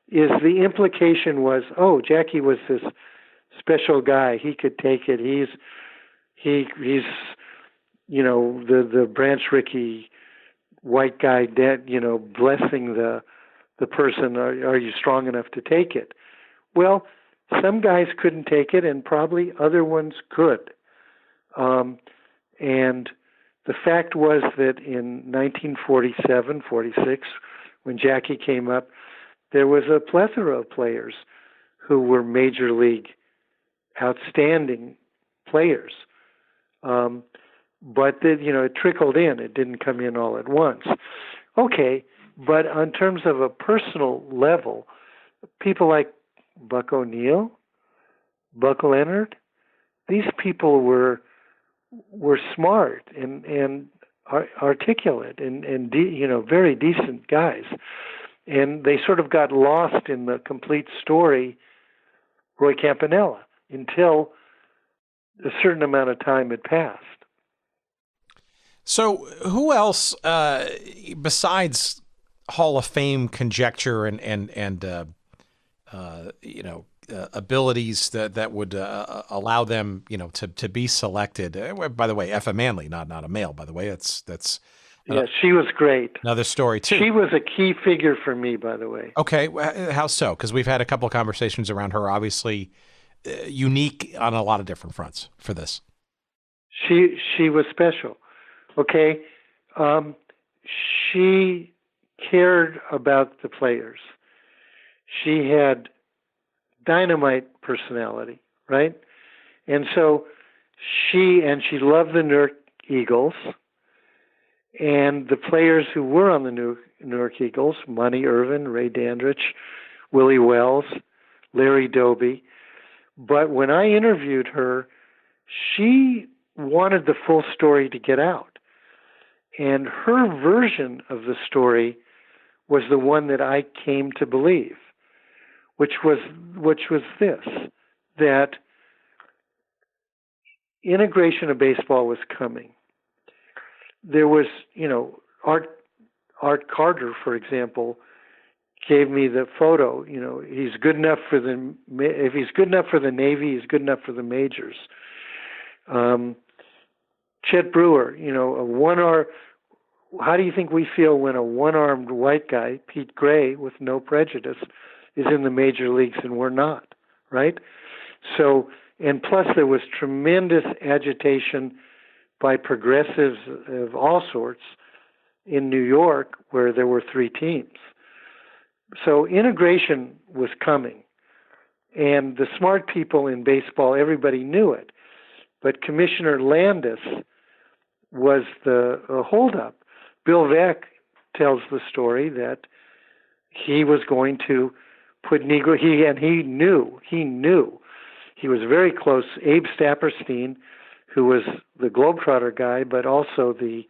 G: is the implication was, Jackie was this special guy. He could take it. He's the Branch Rickey white guy dead, blessing the person. Are you strong enough to take it? Well, some guys couldn't take it, and probably other ones could. And the fact was that in 1947, 46, when Jackie came up, there was a plethora of players who were major league outstanding players. But it trickled in. It didn't come in all at once. Okay, but in terms of a personal level, people like Buck O'Neill, Buck Leonard, these people were smart and articulate and very decent guys. And they sort of got lost in the complete story, Roy Campanella, until a certain amount of time had passed.
F: So who else, besides Hall of Fame conjecture and abilities that would allow them, to be selected? By the way, Effa Manley, not a male, by the way. That's
G: yeah, she was great.
F: Another story, too.
G: She was a key figure for me, by the way.
F: Okay. How so? Because we've had a couple of conversations around her, obviously unique on a lot of different fronts for this.
G: She was special. Okay. She cared about the players. She had dynamite personality, right? And so she loved the Newark Eagles. And the players who were on the Newark Eagles, Monty Irvin, Ray Dandridge, Willie Wells, Larry Doby. But when I interviewed her, she wanted the full story to get out. And her version of the story was the one that I came to believe, which was this, that integration of baseball was coming. There was, Art Carter, for example, gave me the photo. He's good enough if he's good enough for the Navy, he's good enough for the majors. Chet Brewer, how do you think we feel when a one-armed white guy, Pete Gray, with no prejudice, is in the major leagues and we're not, right? So, and plus there was tremendous agitation by progressives of all sorts in New York, where there were 3 teams. So integration was coming. And the smart people in baseball, everybody knew it. But Commissioner Landis was the holdup. Bill Veeck tells the story that he was going to put Negro, he knew, he was very close. Abe Stapperstein, who was the Globetrotter guy, but also the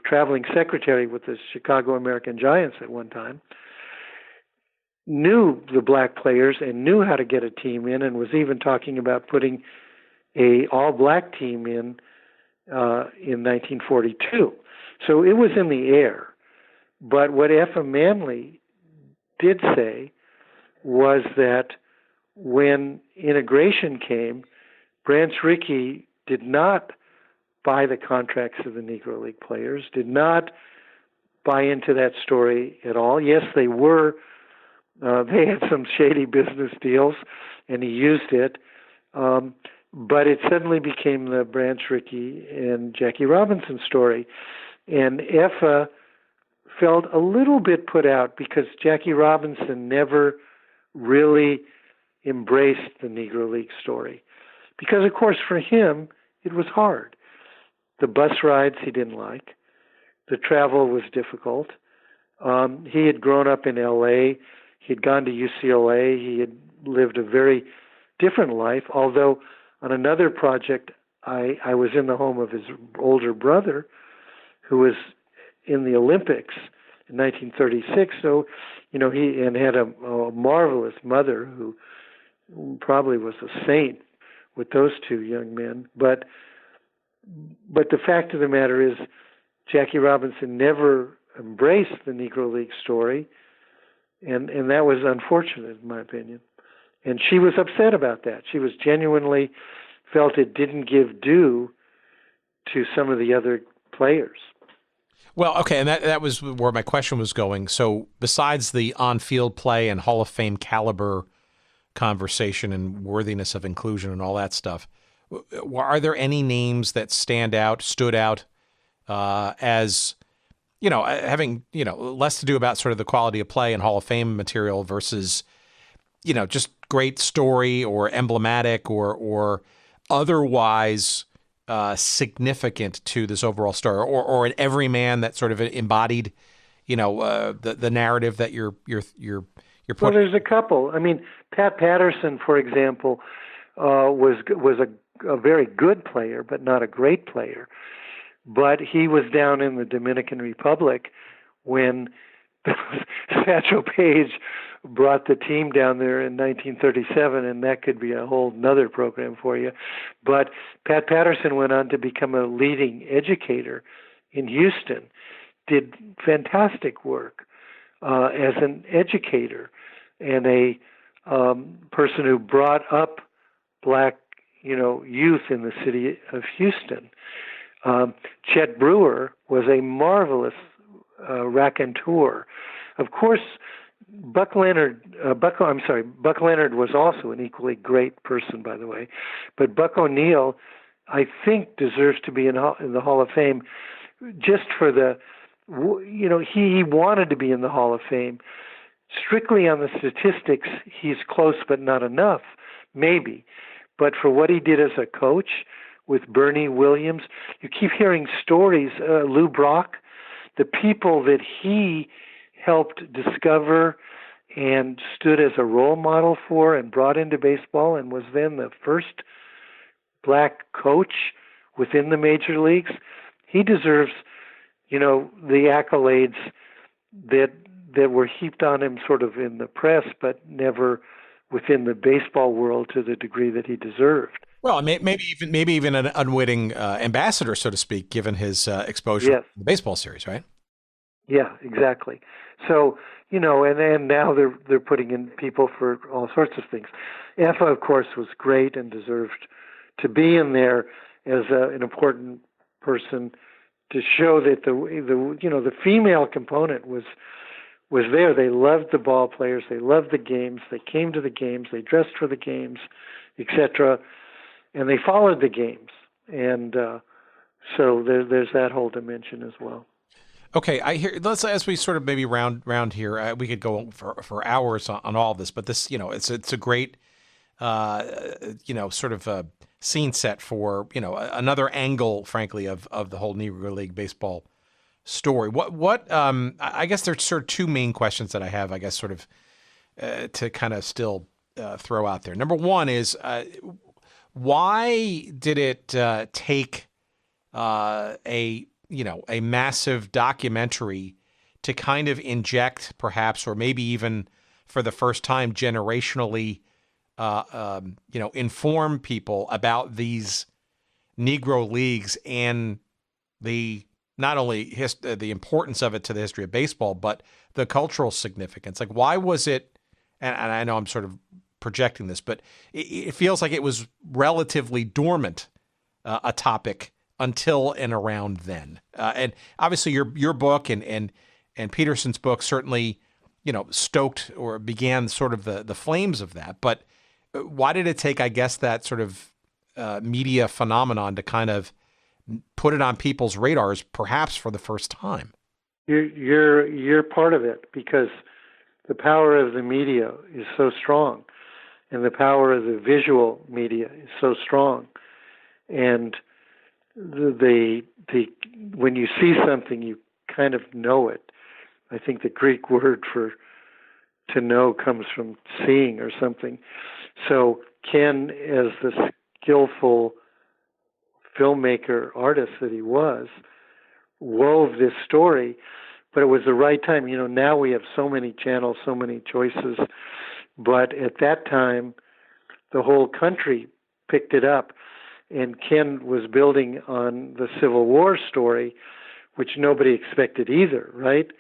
G: traveling secretary with the Chicago American Giants at one time, knew the black players and knew how to get a team in, and was even talking about putting a all-black team in 1942. So it was in the air. But what Effa Manley did say was that when integration came, Branch Rickey did not buy the contracts of the Negro League players, did not buy into that story at all. Yes, they were. They had some shady business deals, and he used it. But it suddenly became the Branch Rickey and Jackie Robinson story. And Effa felt a little bit put out because Jackie Robinson never really embraced the Negro League story. Because, of course, for him, it was hard. The bus rides he didn't like. The travel was difficult. He had grown up in L.A. He had gone to UCLA. He had lived a very different life, although on another project, I was in the home of his older brother, who was in the Olympics in 1936. So, he had a marvelous mother who probably was a saint with those 2 young men. But the fact of the matter is, Jackie Robinson never embraced the Negro League story, and that was unfortunate, in my opinion. And she was upset about that. She was genuinely felt it didn't give due to some of the other players.
F: Well, okay, and that was where my question was going. So besides the on-field play and Hall of Fame caliber conversation and worthiness of inclusion and all that stuff, are there any names that stood out as, having, less to do about sort of the quality of play and Hall of Fame material versus, just great story or emblematic or otherwise significant to this overall story, or an everyman that sort of embodied, the narrative that you're putting?
G: Well, there's a couple. I mean, Pat Patterson, for example, was a very good player, but not a great player. But he was down in the Dominican Republic when Satchel Paige brought the team down there in 1937, and that could be a whole nother program for you. But Pat Patterson went on to become a leading educator in Houston, did fantastic work as an educator and a person who brought up black, youth in the city of Houston. Chet Brewer was a marvelous raconteur. Of course, Buck Leonard was also an equally great person, by the way. But Buck O'Neill, I think, deserves to be in the Hall of Fame just for he wanted to be in the Hall of Fame. Strictly on the statistics, he's close but not enough, maybe. But for what he did as a coach with Bernie Williams, you keep hearing stories, Lou Brock, the people that he helped discover and stood as a role model for and brought into baseball and was then the first black coach within the major leagues. He deserves, the accolades that were heaped on him sort of in the press, but never within the baseball world to the degree that he deserved.
F: Well, maybe even an unwitting ambassador, so to speak, given his exposure
G: Yes.
F: to the baseball series, right?
G: Yeah, exactly. So, and now they're putting in people for all sorts of things. Effa, of course, was great and deserved to be in there as an important person to show that the female component was was there. They loved the ball players. They loved the games. They came to the games. They dressed for the games, etc. And they followed the games. And so there's that whole dimension as well.
F: Okay, I hear. Let's, as we sort of maybe round here, we could go for hours on all this, but this, it's a great, sort of a scene set for another angle, frankly, of the whole Negro League baseball story. What I guess there's sort of two main questions that I have, I guess, sort of to kind of still throw out there. Number one is why did it take a massive documentary to kind of inject, perhaps, or maybe even for the first time generationally, inform people about these Negro Leagues and the not only the importance of it to the history of baseball, but the cultural significance? Like, why was it? And I know I'm sort of projecting this, but it feels like it was relatively dormant, a topic until and around then. And obviously your book and Peterson's book certainly, stoked or began sort of the flames of that. But why did it take, I guess, that sort of media phenomenon to kind of put it on people's radars, perhaps for the first time?
G: You're part of it, because the power of the media is so strong, and the power of the visual media is so strong. And the when you see something, you kind of know it. I think the Greek word for to know comes from seeing or something. So Ken, as the skillful filmmaker, artist that he was, wove this story, but it was the right time. Now we have so many channels, so many choices, but at that time, the whole country picked it up. And Ken was building on the Civil War story, which nobody expected either, right?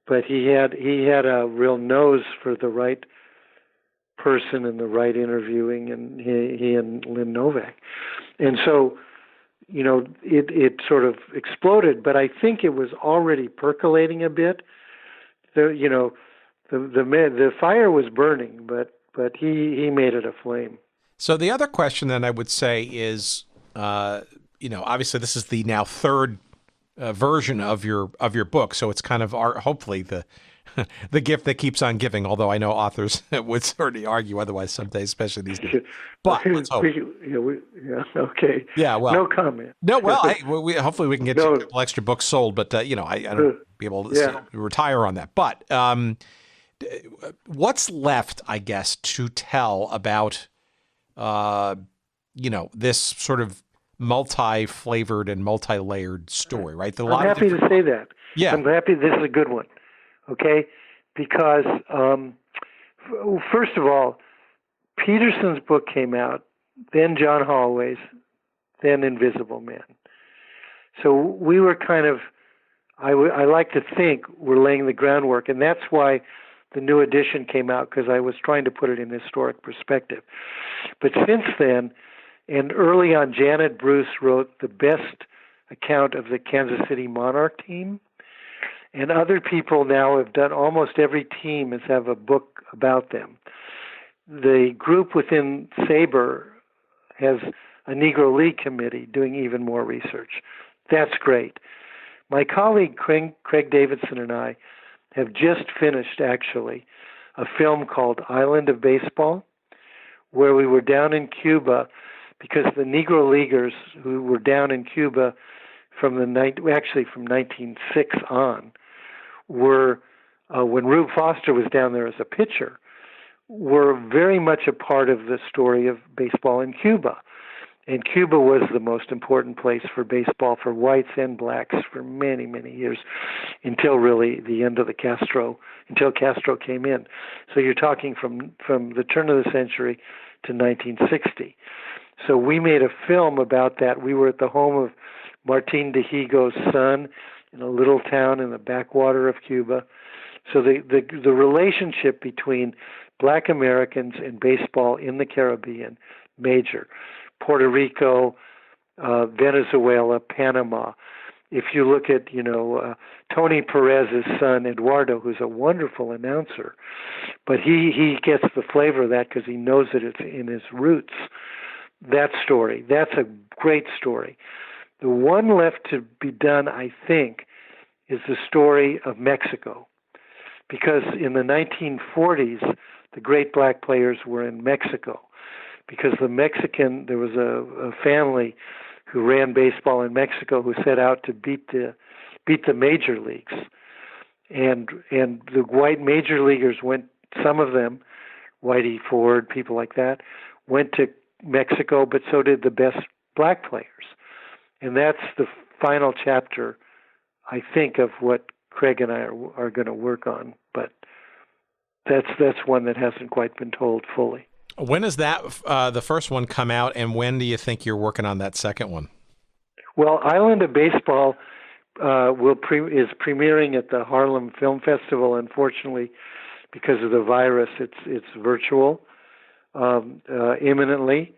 G: But he had a real nose for the right person and the right interviewing, and he and Lynn Novak. And so, it sort of exploded, but I think it was already percolating a bit. The fire was burning, but he made it a flame.
F: So the other question then I would say is, obviously this is the now third version of your book, so it's kind of hopefully the gift that keeps on giving. Although I know authors would certainly argue otherwise some days, especially these days. But let's hope.
G: Okay.
F: Yeah. Well.
G: No comment.
F: No. Well, hopefully we can get a couple extra books sold, but I don't be able to retire on that. But what's left, I guess, to tell about this sort of multi-flavored and multi-layered story, right?
G: I'm happy to say that.
F: Yeah.
G: I'm happy this is a good one, okay? Because, first of all, Peterson's book came out, then John Holloway's, then Invisible Man. So we were kind of, I like to think we're laying the groundwork, and that's why the new edition came out, because I was trying to put it in historic perspective. But since then, and early on, Janet Bruce wrote the best account of the Kansas City Monarch team, and other people now have done, almost every team has have a book about them. The group within SABR has a Negro League committee doing even more research. That's great. My colleague Craig Davidson and I have just finished, actually, a film called Island of Baseball, where we were down in Cuba because the Negro Leaguers who were down in Cuba from 1906 on were, when Rube Foster was down there as a pitcher, were very much a part of the story of baseball in Cuba. And Cuba was the most important place for baseball for whites and blacks for many, many years, until really the end of until Castro came in. So you're talking from the turn of the century to 1960. So we made a film about that. We were at the home of Martin de Higo's son in a little town in the backwater of Cuba. So the relationship between Black Americans and baseball in the Caribbean, major. Puerto Rico, Venezuela, Panama, if you look at, Tony Perez's son, Eduardo, who's a wonderful announcer, but he gets the flavor of that because he knows that it's in his roots. That story, that's a great story. The one left to be done, I think, is the story of Mexico. Because in the 1940s, the great black players were in Mexico. Because there was a family who ran baseball in Mexico who set out to beat the major leagues. And the white major leaguers went, some of them, Whitey Ford, people like that, went to Mexico, but so did the best black players. And that's the final chapter, I think, of what Craig and I are going to work on. But that's one that hasn't quite been told fully.
F: When does that the first one come out, and when do you think you're working on that second one?
G: Well, Island of Baseball is premiering at the Harlem Film Festival. Unfortunately, because of the virus, it's virtual imminently,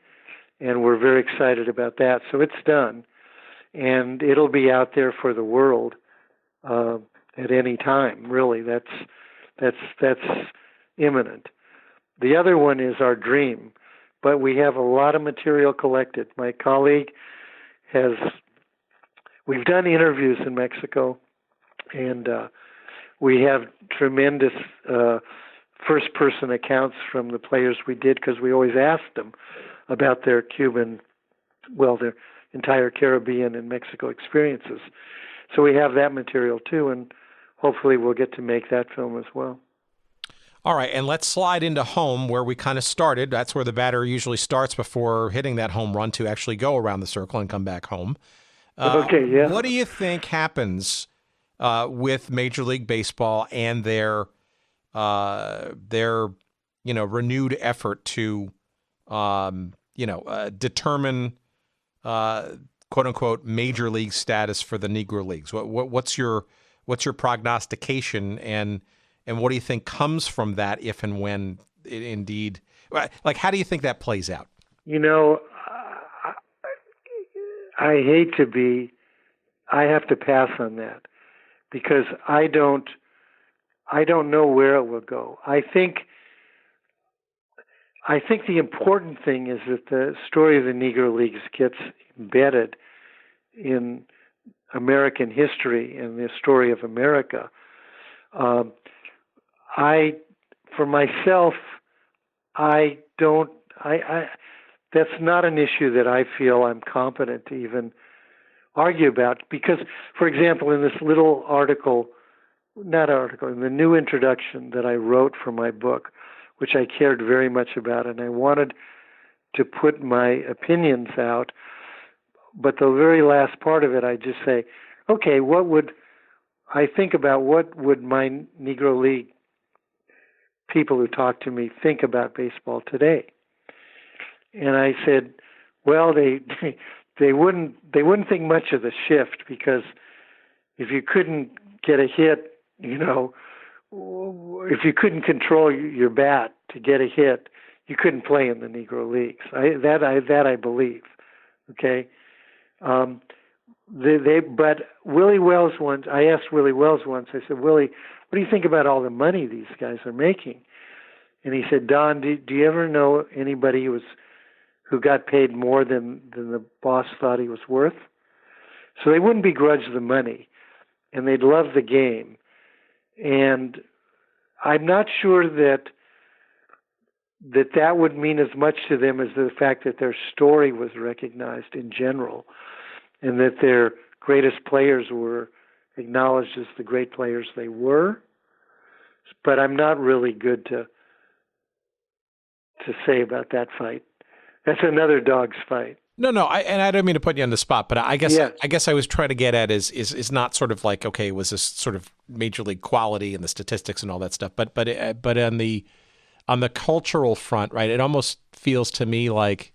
G: and we're very excited about that. So it's done, and it'll be out there for the world at any time. Really, that's imminent. The other one is our dream, but we have a lot of material collected. My colleague we've done interviews in Mexico, and we have tremendous first-person accounts from the players we did, because we always asked them about their their entire Caribbean and Mexico experiences. So we have that material too, and hopefully we'll get to make that film as well.
F: All right, and let's slide into home where we kind of started. That's where the batter usually starts before hitting that home run to actually go around the circle and come back home.
G: Okay, yeah.
F: What do you think happens with Major League Baseball and their renewed effort to determine quote unquote major league status for the Negro Leagues? What's your prognostication, and what do you think comes from that if and when it indeed, like, how do you think that plays out?
G: I have to pass on that, because I don't know where it will go. I think the important thing is that the story of the Negro Leagues gets embedded in American history and the story of America. For myself, that's not an issue that I feel I'm competent to even argue about, because, for example, in this little in the new introduction that I wrote for my book, which I cared very much about, and I wanted to put my opinions out, but the very last part of it, I just say, okay, what would my Negro League people who talk to me think about baseball today? And I said, well, they wouldn't think much of the shift, because if you couldn't get a hit, if you couldn't control your bat to get a hit, you couldn't play in the Negro Leagues. That I believe. Okay. But Willie Wells I asked Willie Wells once, I said, Willie, what do you think about all the money these guys are making? And he said, Don, do you ever know anybody who got paid more than the boss thought he was worth? So they wouldn't begrudge the money, and they'd love the game. And I'm not sure that would mean as much to them as the fact that their story was recognized in general, and that their greatest players were acknowledged as the great players they were. But I'm not really good to say about that fight. That's another dog's fight.
F: No, I don't mean to put you on the spot, but I guess I was trying to get at is not sort of like, okay, was this sort of major league quality and the statistics and all that stuff, but on the cultural front, right? It almost feels to me like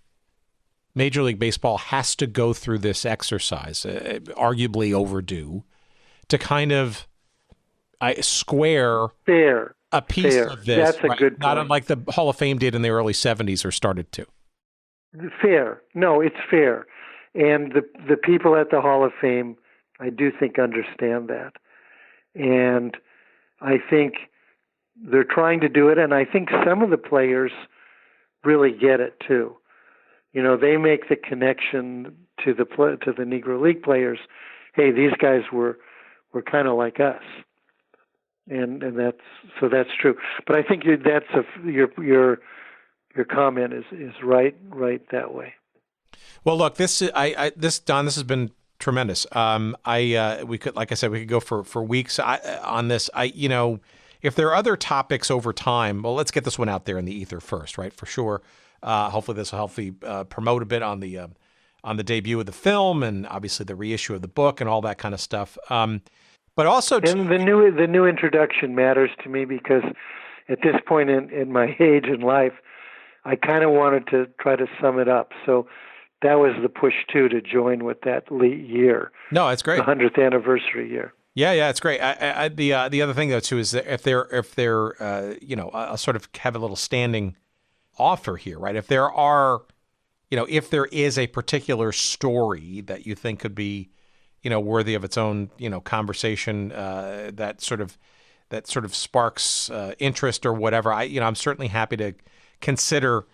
F: Major League Baseball has to go through this exercise, arguably overdue, to kind of square a piece of this.
G: That's a good point.
F: Not unlike the Hall of Fame did in the early 70s or started to.
G: Fair. No, it's fair. And the people at the Hall of Fame I do think, understand that. And I think they're trying to do it, and I think some of the players really get it too. You know, they make the connection to the Negro League players. Hey, these guys were kind of like us, and that's true. But I think your comment is right that way.
F: Well, look, Don, this has been tremendous. We could, like I said, we could go for weeks on this. If there are other topics over time, well, let's get this one out there in the ether first, right? For sure. Hopefully this will help promote a bit on the debut of the film and obviously the reissue of the book and all that kind of stuff. But also,
G: and the new introduction matters to me because at this point in my age in life, I kind of wanted to try to sum it up. So that was the push too, to join with that year.
F: No, it's great.
G: The 100th anniversary year.
F: Yeah, it's great. The other thing though too is that if they're I'll sort of have a little standing offer here, right? If there is a particular story that you think could be, worthy of its own, conversation, that sort of sparks interest or whatever, I'm certainly happy to consider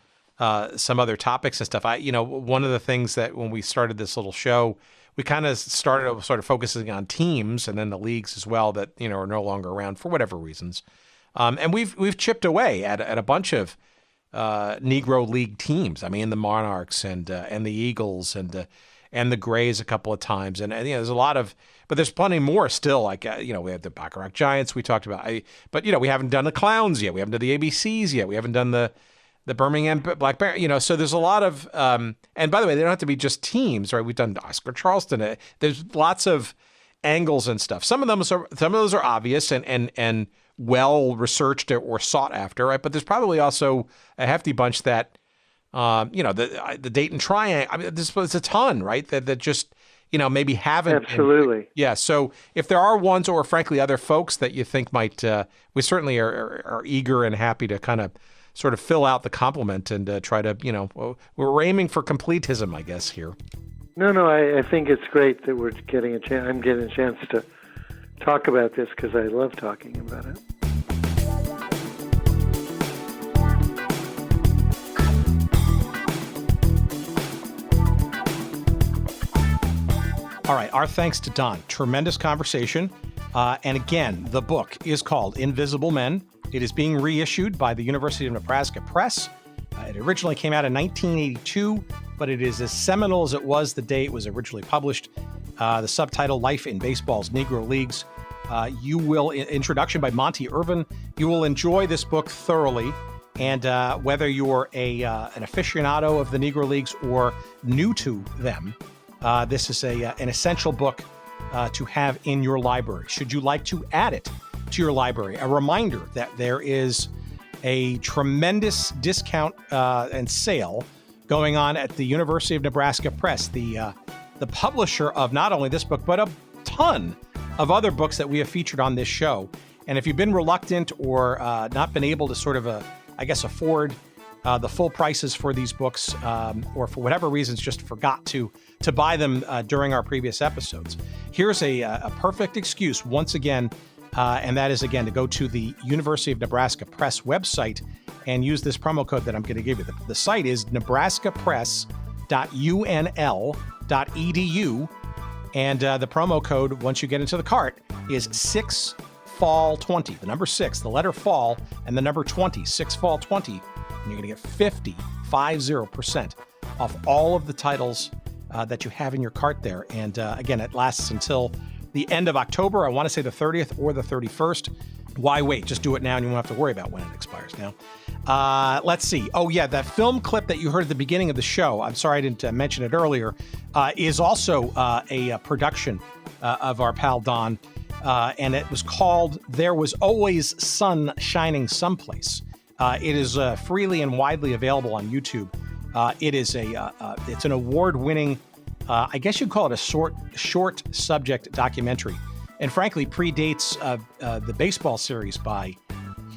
F: some other topics and stuff. One of the things that when we started this little show, we kind of started sort of focusing on teams and then the leagues as well that, are no longer around for whatever reasons. And we've chipped away at a bunch of Negro League teams. I mean, the Monarchs and the Eagles and the Grays a couple of times. And there's a lot of, but there's plenty more still. Like, we have the Bacharach Giants we talked about. But we haven't done the Clowns yet. We haven't done the ABCs yet. We haven't done the Birmingham Black Bear, so there's a lot of, and by the way, they don't have to be just teams, right? We've done Oscar Charleston. There's lots of angles and stuff. Some of those are obvious and well researched or sought after, right? But there's probably also a hefty bunch that, the Dayton Triangle. I mean, there's a ton, right? That just, maybe haven't.
G: Absolutely.
F: Yeah. So if there are ones, or frankly other folks that you think might, we certainly are eager and happy to kind of sort of fill out the complement and try to, we're aiming for completism, I guess, here.
G: No, I think it's great that we're getting a chance. I'm getting a chance to talk about this because I love talking about it.
F: All right, our thanks to Donn. Tremendous conversation. And again, the book is called Invisible Men. It is being reissued by the University of Nebraska Press. It originally came out in 1982, but it is as seminal as it was the day it was originally published. The subtitle, Life in Baseball's Negro Leagues. Introduction by Monty Irvin. You will enjoy this book thoroughly. And whether you're an aficionado of the Negro Leagues or new to them, this is an essential book to have in your library. Should you like to add it to your library, a reminder that there is a tremendous discount and sale going on at the University of Nebraska Press, the publisher of not only this book, but a ton of other books that we have featured on this show. And if you've been reluctant or not been able to sort of, afford the full prices for these books, or for whatever reasons just forgot to buy them during our previous episodes, here's a perfect excuse once again, and that is, again, to go to the University of Nebraska Press website and use this promo code that I'm going to give you. The site is nebraskapress.unl.edu, and the promo code, once you get into the cart, is 6fall20, the number 6, the letter fall, and the number 20, 6fall20, and you're going to get 50% off all of the titles that you have in your cart there. And again, it lasts until the end of October. I want to say the 30th or the 31st. Why wait? Just do it now and you won't have to worry about when it expires now. Let's see. Oh, yeah, that film clip that you heard at the beginning of the show, I'm sorry I didn't mention it earlier, is also a production of our pal Donn, and it was called There Was Always Sun Shining Someplace. It is freely and widely available on YouTube. It is it's an award-winning, I guess you'd call it a short subject documentary, and frankly predates the baseball series by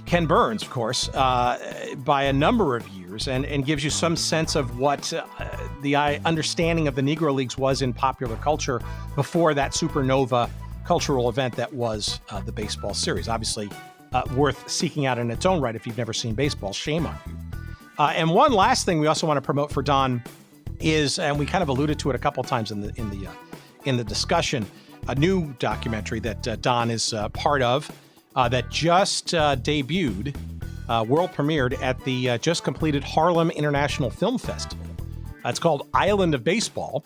F: Ken Burns, of course, by a number of years, and gives you some sense of what understanding of the Negro Leagues was in popular culture before that supernova cultural event that was the baseball series. Obviously, worth seeking out in its own right if you've never seen baseball. Shame on you. And one last thing we also want to promote for Donn is, and we kind of alluded to it a couple times in the discussion, a new documentary that Donn is part of that just debuted, world premiered at the just completed Harlem International Film Festival. It's called Island of Baseball,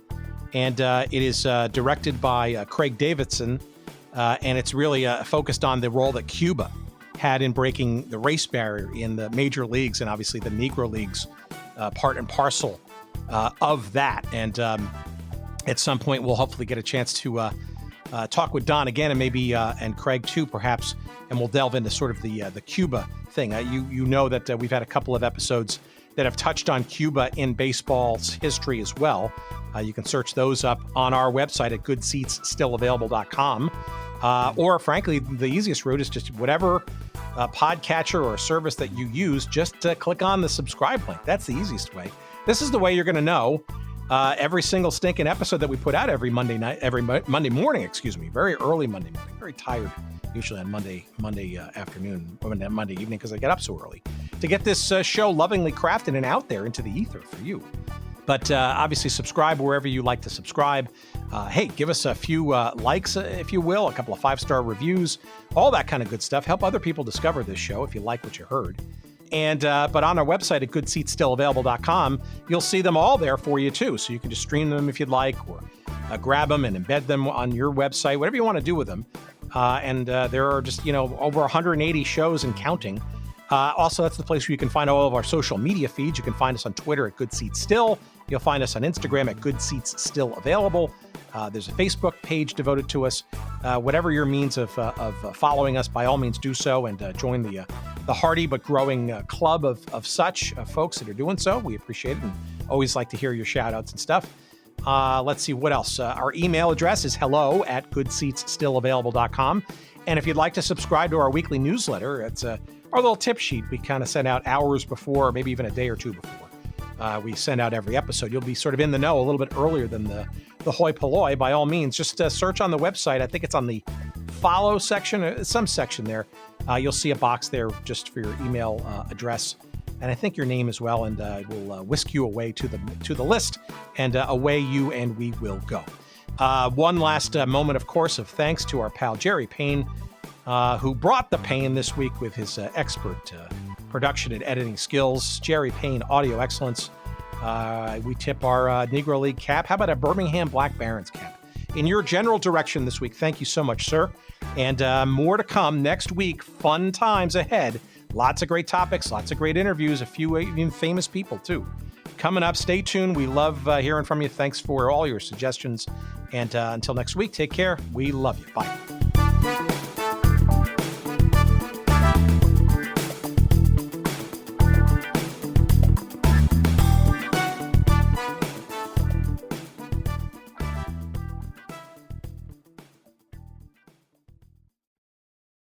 F: and it is directed by Craig Davidson, and it's really focused on the role that Cuba had in breaking the race barrier in the major leagues, and obviously the Negro Leagues, part and parcel of that. And at some point, we'll hopefully get a chance to talk with Donn again, and maybe and Craig too, perhaps, and we'll delve into sort of the Cuba thing. You know that we've had a couple of episodes that have touched on Cuba in baseball's history as well. You can search those up on our website at goodseatsstillavailable.com. Or frankly, the easiest route is just whatever podcatcher or service that you use, just click on the subscribe link. That's the easiest way. This is the way you're going to know every single stinking episode that we put out every Monday morning, very early Monday morning. Very tired usually on Monday afternoon, Monday evening, because I get up so early to get this show lovingly crafted and out there into the ether for you. But obviously, subscribe wherever you like to subscribe. Hey, give us a few likes, if you will, a couple of 5-star reviews, all that kind of good stuff. Help other people discover this show if you like what you heard. And but on our website at goodseatsstillavailable.com, you'll see them all there for you, too. So you can just stream them if you'd like, or grab them and embed them on your website, whatever you want to do with them. And there are just, over 180 shows and counting. Also, that's the place where you can find all of our social media feeds. You can find us on Twitter at Good Seats Still. You'll find us on Instagram at Good Seats Still Available. There's a Facebook page devoted to us. Whatever your means of following us, by all means do so, and join the hearty but growing club of such folks that are doing so. We appreciate it and always like to hear your shout outs and stuff. Let's see what else. Our email address is hello@goodseatsstillavailable.com. And if you'd like to subscribe to our weekly newsletter, it's our little tip sheet we kind of send out hours before, maybe even a day or two before we send out every episode. You'll be sort of in the know a little bit earlier than the hoi polloi. By all means, just search on the website. I think it's on the follow section, some section there. You'll see a box there just for your email address, and I think your name as well, and we'll whisk you away to the list, and away you and we will go. One last moment, of course, of thanks to our pal Jerry Payne, who brought the pain this week with his expert production and editing skills. Jerry Payne, Audio Excellence. We tip our Negro League cap. How about a Birmingham Black Barons cap? In your general direction this week, thank you so much, sir. And more to come next week. Fun times ahead. Lots of great topics, lots of great interviews, a few even famous people, too. Coming up, stay tuned. We love hearing from you. Thanks for all your suggestions. And until next week, take care. We love you. Bye.